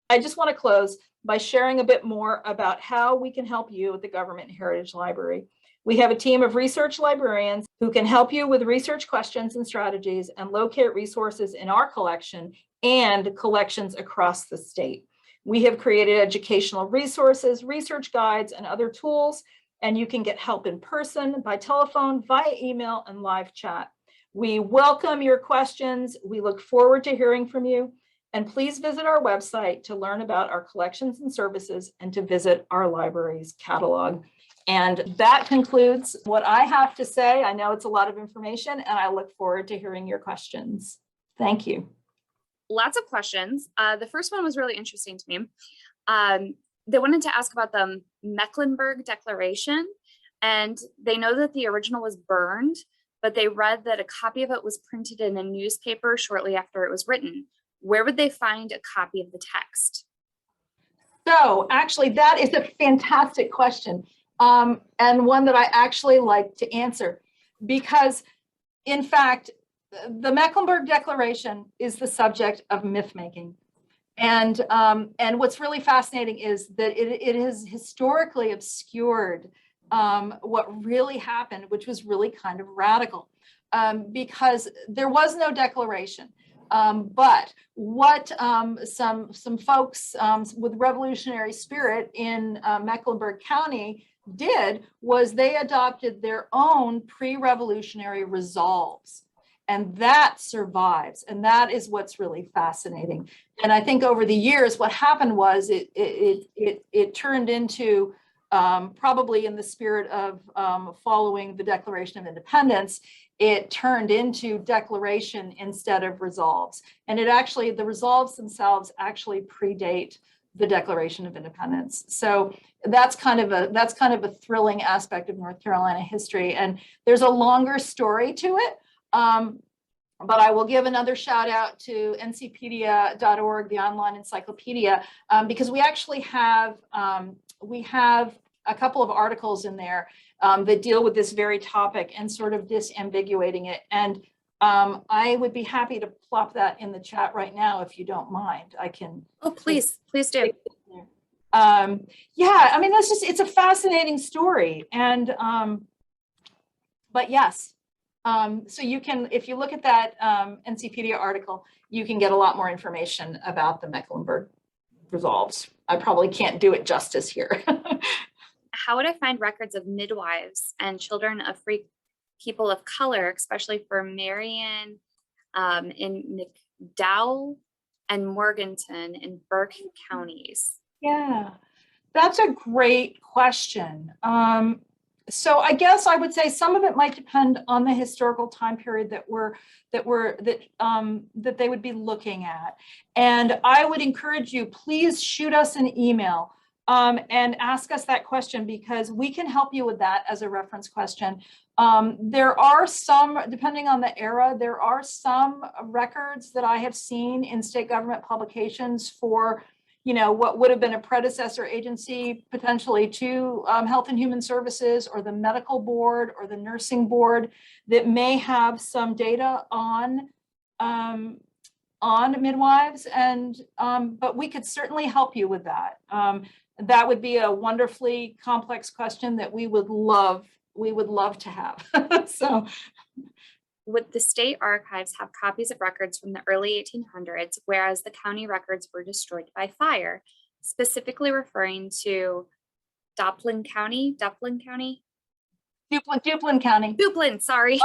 S1: I just want to close by sharing a bit more about how we can help you at the Government Heritage Library. We have a team of research librarians who can help you with research questions and strategies and locate resources in our collection and collections across the state. We have created educational resources, research guides, and other tools, and you can get help in person, by telephone, via email, and live chat. We welcome your questions. We look forward to hearing from you. And please visit our website to learn about our collections and services and to visit our library's catalog. And that concludes what I have to say. I know it's a lot of information, and I look forward to hearing your questions. Thank you.
S2: Lots of questions. The first one was really interesting to me. They wanted to ask about the Mecklenburg Declaration, and they know that the original was burned, but they read that a copy of it was printed in a newspaper shortly after it was written. Where would they find a copy of the text?
S1: So actually, that is a fantastic question, and one that I actually like to answer, because in fact, the Mecklenburg Declaration is the subject of myth making. And what's really fascinating is that it has historically obscured what really happened, which was really kind of radical, because there was no declaration. But what some folks with revolutionary spirit in Mecklenburg County did was they adopted their own pre-revolutionary resolves. And that survives. And that is what's really fascinating. And I think over the years, what happened was it turned into, probably in the spirit of following the Declaration of Independence, it turned into declaration instead of resolves. And it actually, the resolves themselves actually predate the Declaration of Independence. So that's kind of a thrilling aspect of North Carolina history. And there's a longer story to it. But I will give another shout out to ncpedia.org, the online encyclopedia, because we actually have a couple of articles in there that deal with this very topic and sort of disambiguating it. And I would be happy to plop that in the chat right now if you don't mind. I can.
S2: Oh, please do.
S1: Yeah, I mean, it's a fascinating story. And but yes. So you can, if you look at that NCpedia article, you can get a lot more information about the Mecklenburg resolves. I probably can't do it justice here.
S2: How would I find records of midwives and children of free people of color, especially for Marion in McDowell and Morganton in Burke counties?
S1: Yeah, that's a great question. So I guess I would say some of it might depend on the historical time period that they would be looking at. And I would encourage you, please shoot us an email and ask us that question, because we can help you with that as a reference question. There are some, depending on the era, there are some records that I have seen in state government publications for, you know, what would have been a predecessor agency potentially to Health and Human Services or the Medical Board or the Nursing Board that may have some data on midwives, and but we could certainly help you with that. That would be a wonderfully complex question that we would love to have. So.
S2: Would the state archives have copies of records from the early 1800s, whereas the county records were destroyed by fire, specifically referring to Duplin County?
S1: Duplin County.
S2: Sorry.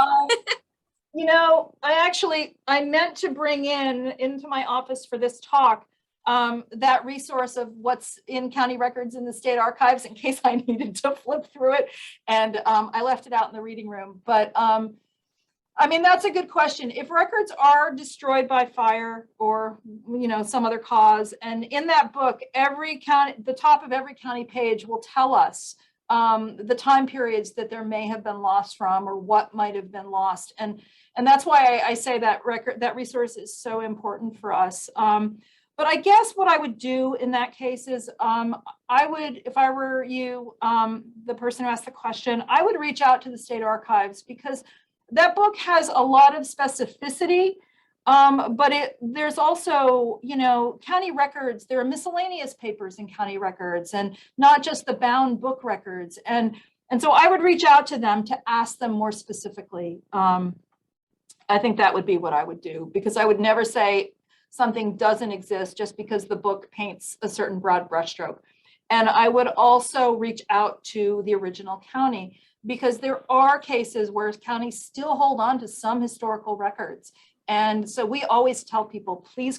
S1: You know, I meant to bring into my office for this talk that resource of what's in county records in the state archives in case I needed to flip through it. And I left it out in the reading room. But I mean, that's a good question. If records are destroyed by fire or, you know, some other cause, and in that book, every county, the top of every county page will tell us the time periods that there may have been lost from or what might have been lost. And that's why I say that resource is so important for us. But But I guess what I would do in that case is I would, if I were you, the person who asked the question, I would reach out to the state archives, because that book has a lot of specificity. But there's also, county records. There are miscellaneous papers in county records, and not just the bound book records. And so I would reach out to them to ask them more specifically. I think that would be what I would do, because I would never say something doesn't exist just because the book paints a certain broad brushstroke. And I would also reach out to the original county, because there are cases where counties still hold on to some historical records. And so we always tell people, please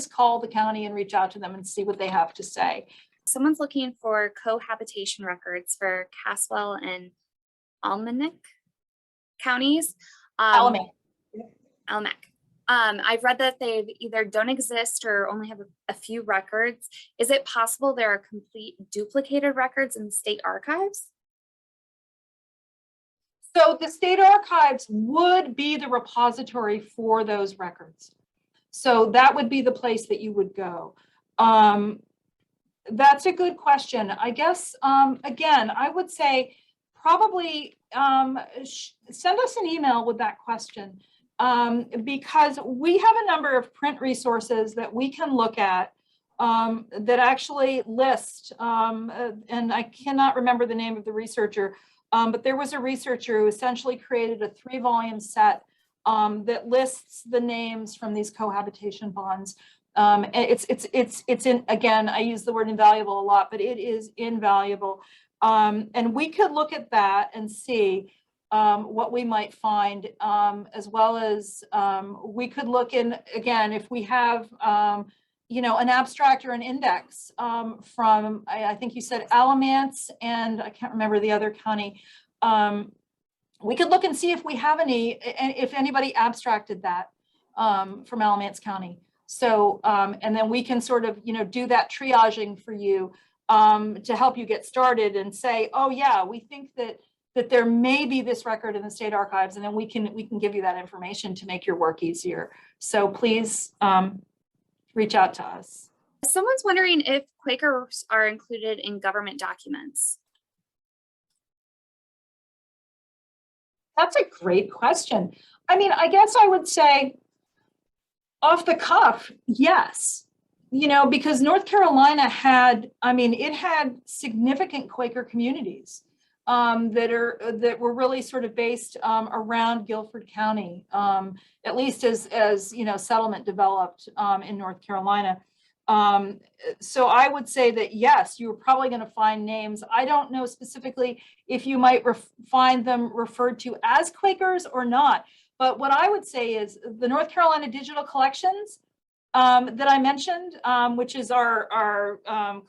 S1: call the county and reach out to them and see what they have to say.
S2: Someone's looking for cohabitation records for Caswell and Almanac counties.
S1: Alamac.
S2: I've read that they either don't exist or only have a few records. Is it possible there are complete duplicated records in the state archives?
S1: So the state archives would be the repository for those records. So that would be the place that you would go. That's a good question. I guess, again, I would say probably send us an email with that question, because we have a number of print resources that we can look at that actually list, and I cannot remember the name of the researcher, but there was a researcher who essentially created a 3-volume set that lists the names from these cohabitation bonds. It's in, again, I use the word invaluable a lot, but it is invaluable. And we could look at that and see what we might find, as well as we could look in, again, if we have, an abstract or an index from, I think you said Alamance, and I can't remember the other county. We could look and see if we have if anybody abstracted that from Alamance County. So, and then we can sort of, do that triaging for you to help you get started and say, oh yeah, we think that there may be this record in the state archives, and then we can give you that information to make your work easier. So please reach out to us.
S2: Someone's wondering if Quakers are included in government documents.
S1: That's a great question. I mean, I guess I would say off the cuff, yes. Because North Carolina had, it had significant Quaker communities that were really sort of based around Guilford County, at least as settlement developed in North Carolina. So I would say that yes, you're probably going to find names. I don't know specifically if you might find them referred to as Quakers or not. But what I would say is the North Carolina Digital Collections that I mentioned, which is our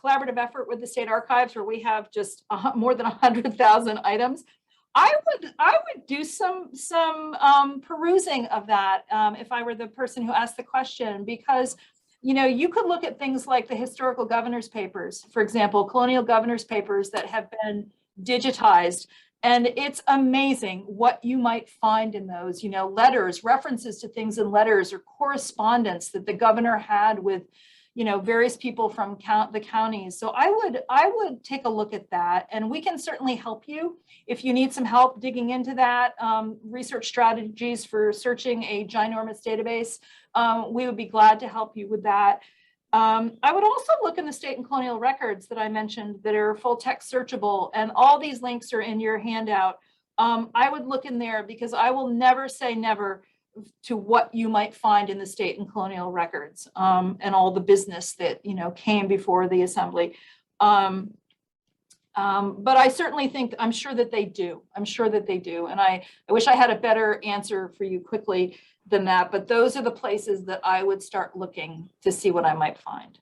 S1: collaborative effort with the state archives, where we have just more than 100,000 items. I would do some perusing of that if I were the person who asked the question, because you could look at things like the historical governor's papers, for example, colonial governor's papers that have been digitized. And it's amazing what you might find in those, letters, references to things in letters, or correspondence that the governor had with, various people from the counties. So I would take a look at that, and we can certainly help you if you need some help digging into that, research strategies for searching a ginormous database. We would be glad to help you with that. I would also look in the state and colonial records that I mentioned that are full text searchable, and all these links are in your handout. I would look in there, because I will never say never to what you might find in the state and colonial records and all the business that came before the assembly. But I certainly think, I'm sure that they do. I'm sure that they do. And I wish I had a better answer for you quickly than that, but those are the places that I would start looking to see what I might find.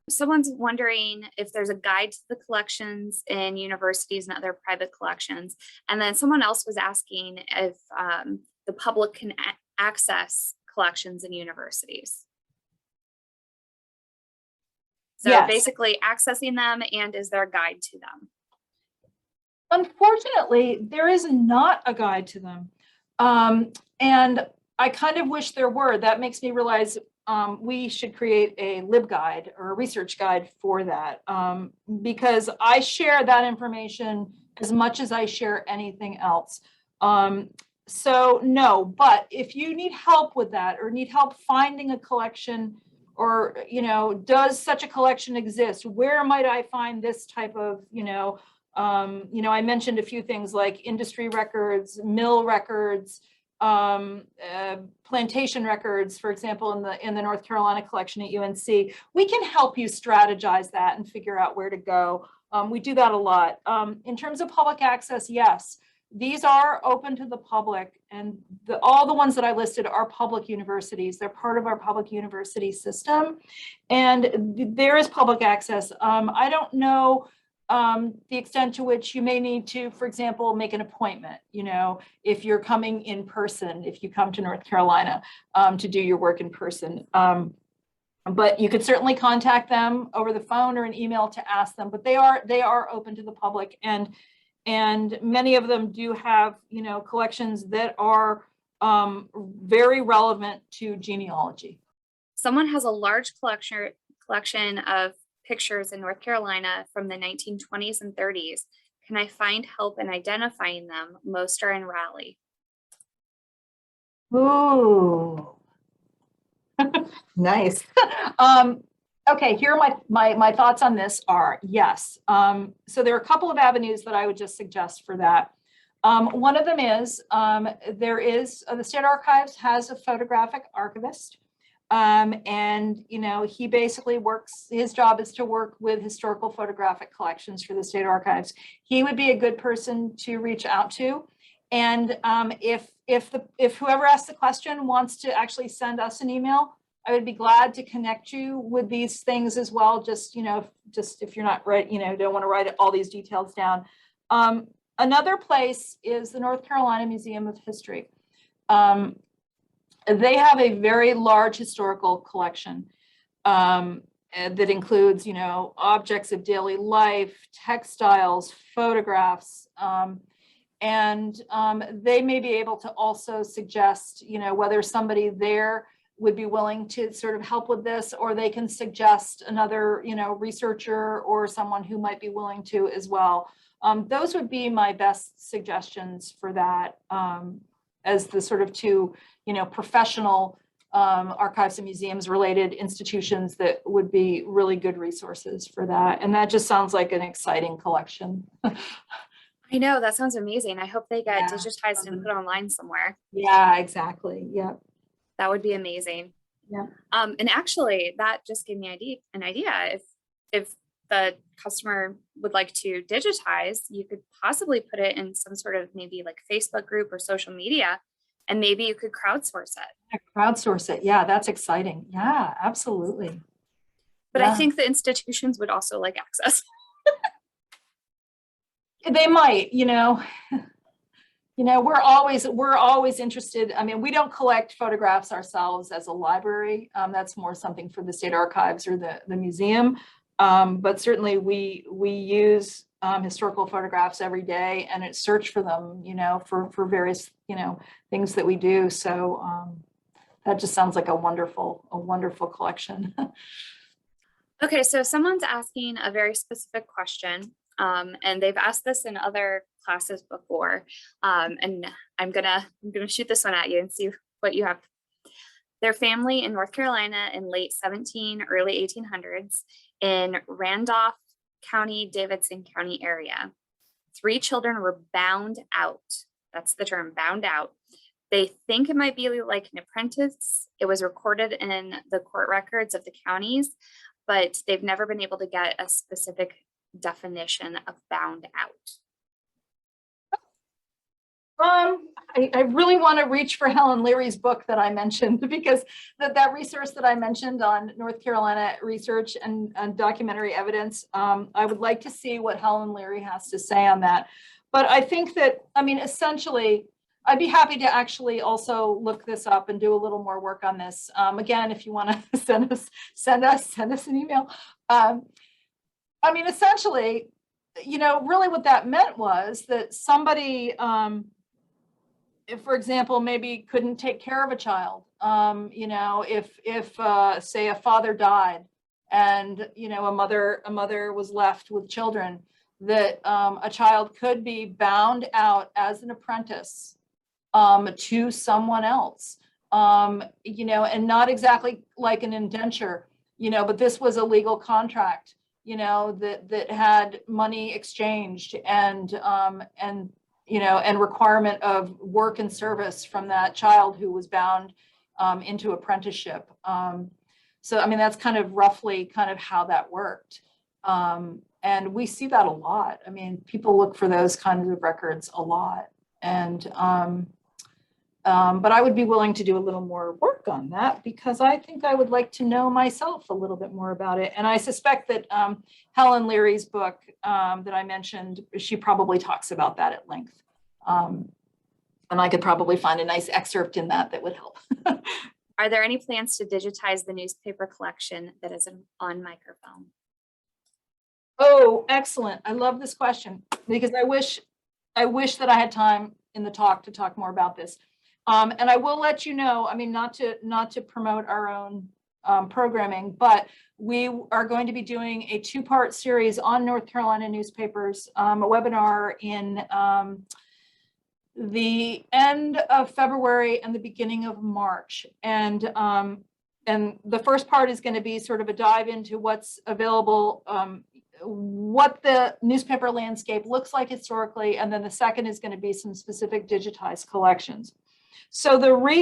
S2: Someone's wondering if there's a guide to the collections in universities and other private collections. And then someone else was asking if the public can access collections in universities. So
S1: yes.
S2: Basically accessing them, and is there a guide to them?
S1: Unfortunately, there is not a guide to them. And I kind of wish there were. That makes me realize we should create a LibGuide or a research guide for that, because I share that information as much as I share anything else. So no, but if you need help with that or need help finding a collection, or, does such a collection exist? Where might I find this type of, I mentioned a few things like industry records, mill records, plantation records, for example, in the North Carolina collection at UNC. We can help you strategize that and figure out where to go. We do that a lot. In terms of public access, yes, these are open to the public, and all the ones that I listed are public universities. They're part of our public university system, and there is public access. I don't know the extent to which you may need to, for example, make an appointment, if you're coming in person, if you come to North Carolina to do your work in person. But you could certainly contact them over the phone or an email to ask them, but they are open to the public, and many of them do have, collections that are very relevant to genealogy.
S2: Someone has a large collection of pictures in North Carolina from the 1920s and 30s. Can I find help in identifying them? Most are in Raleigh.
S1: Ooh, nice. Okay, here are my thoughts on this are, yes. So there are a couple of avenues that I would just suggest for that. One of them is, the State Archives has a photographic archivist. And, he basically his job is to work with historical photographic collections for the State Archives. He would be a good person to reach out to. And if whoever asked the question wants to actually send us an email, I would be glad to connect you with these things as well. Just if you're not right, don't want to write all these details down. Another place is the North Carolina Museum of History. They have a very large historical collection that includes, objects of daily life, textiles, photographs, and they may be able to also suggest, whether somebody there would be willing to sort of help with this, or they can suggest another, researcher or someone who might be willing to as well. Those would be my best suggestions for that, as the sort of two, professional archives and museums related institutions that would be really good resources for that. And that just sounds like an exciting collection.
S2: I know, that sounds amazing. I hope they get digitized and put online somewhere.
S1: Yeah, exactly. Yeah.
S2: That would be amazing.
S1: Yeah.
S2: And actually, that just gave me an idea. If the customer would like to digitize, you could possibly put it in some sort of maybe like Facebook group or social media, and maybe you could crowdsource it.
S1: Crowdsource it. Yeah, that's exciting. Yeah, absolutely.
S2: But I think the institutions would also like access.
S1: They might, we're always interested. I mean, we don't collect photographs ourselves as a library. That's more something for the State Archives or the museum. But certainly we use historical photographs every day and search for them, for various, things that we do. So that just sounds like a wonderful collection.
S2: Okay, so someone's asking a very specific question. And they've asked this in other classes before. And I'm gonna shoot this one at you and see what you have. Their family in North Carolina in late early 1800s in Randolph County, Davidson County area. 3 children were bound out. That's the term, bound out. They think it might be like an apprentice. It was recorded in the court records of the counties, but they've never been able to get a specific definition of bound out.
S1: I really want to reach for Helen Leary's book that I mentioned, because that resource that I mentioned on North Carolina research and documentary evidence, I would like to see what Helen Leary has to say on that. But I think that, essentially, I'd be happy to actually also look this up and do a little more work on this. Again, if you want to send us an email. Essentially, really what that meant was that somebody, if, for example, maybe couldn't take care of a child, you know, if say a father died and, you know, a mother was left with children, that a child could be bound out as an apprentice to someone else, you know, and not exactly like an indenture, you know, but this was a legal contract, you know, that had money exchanged and you know, and requirement of work and service from that child who was bound into apprenticeship. So, I mean, that's kind of roughly kind of how that worked. And we see that a lot. I mean, people look for those kinds of records a lot. And, but I would be willing to do a little more work on that because I think I would like to know myself a little bit more about it. And I suspect that Helen Leary's book that I mentioned, she probably talks about that at length. And I could probably find a nice excerpt in that that would help.
S2: Are there any plans to digitize the newspaper collection that is on microfilm?
S1: Oh, excellent. I love this question because I wish that I had time in the talk to talk more about this. And I will let you know, I mean, not to promote our own programming, but we are going to be doing a 2-part series on North Carolina newspapers, a webinar in the end of February and the beginning of March. And the first part is going to be sort of a dive into what's available, what the newspaper landscape looks like historically, and then the second is going to be some specific digitized collections. So there are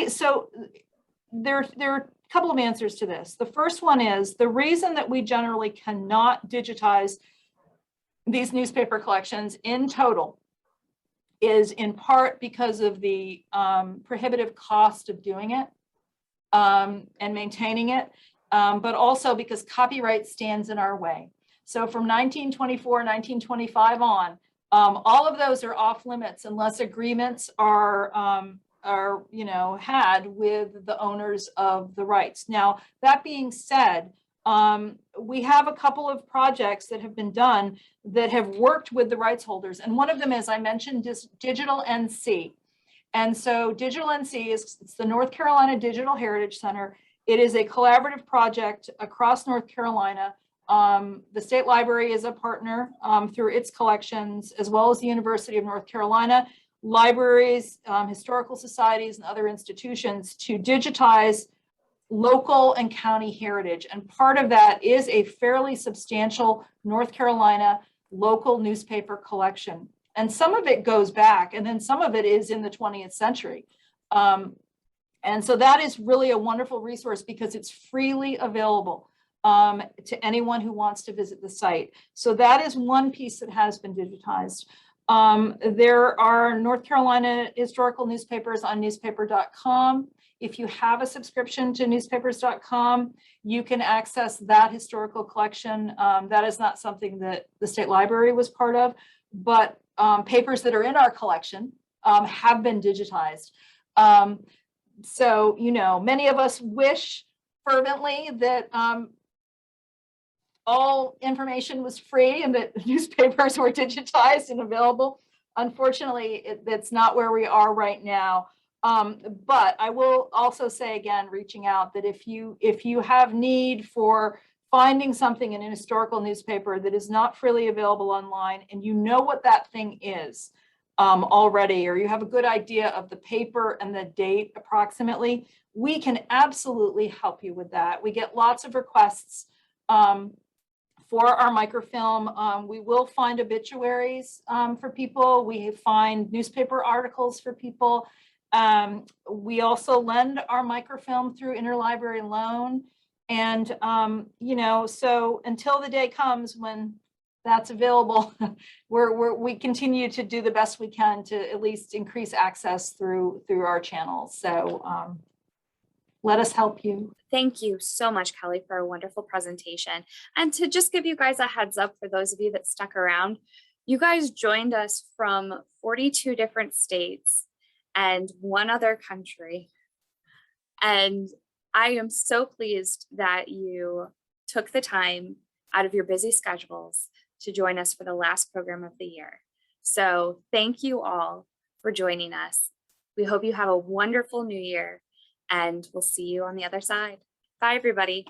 S1: a couple of answers to this. The first one is the reason that we generally cannot digitize these newspaper collections in total is in part because of the prohibitive cost of doing it and maintaining it, but also because copyright stands in our way. So from 1924, 1925 on, all of those are off limits unless agreements are you know, had with the owners of the rights. Now, that being said, we have a couple of projects that have been done that have worked with the rights holders. And one of them is, I mentioned, Digital NC. And so Digital NC it's the North Carolina Digital Heritage Center. It is a collaborative project across North Carolina. The State Library is a partner through its collections, as well as the University of North Carolina, libraries, historical societies, and other institutions to digitize local and county heritage. And part of that is a fairly substantial North Carolina local newspaper collection. And some of it goes back, and then some of it is in the 20th century. And so that is really a wonderful resource because it's freely available to anyone who wants to visit the site. So that is one piece that has been digitized. There are North Carolina historical newspapers on newspaper.com. If you have a subscription to newspapers.com, you can access that historical collection. That is not something that the State Library was part of, but papers that are in our collection have been digitized. So, you know, many of us wish fervently that all information was free and that newspapers were digitized and available. Unfortunately, that's not where we are right now. But I will also say again, reaching out, that if you have need for finding something in an historical newspaper that is not freely available online, and you know what that thing is already, or you have a good idea of the paper and the date approximately, we can absolutely help you with that. We get lots of requests for our microfilm. We will find obituaries for people. We find newspaper articles for people. We also lend our microfilm through interlibrary loan. And, you know, so until the day comes when that's available, we continue to do the best we can to at least increase access through our channels. So let us help you.
S2: Thank you so much, Kelly, for a wonderful presentation. And to just give you guys a heads up for those of you that stuck around, you guys joined us from 42 different states and one other country. And I am so pleased that you took the time out of your busy schedules to join us for the last program of the year. So thank you all for joining us. We hope you have a wonderful new year, and we'll see you on the other side. Bye, everybody.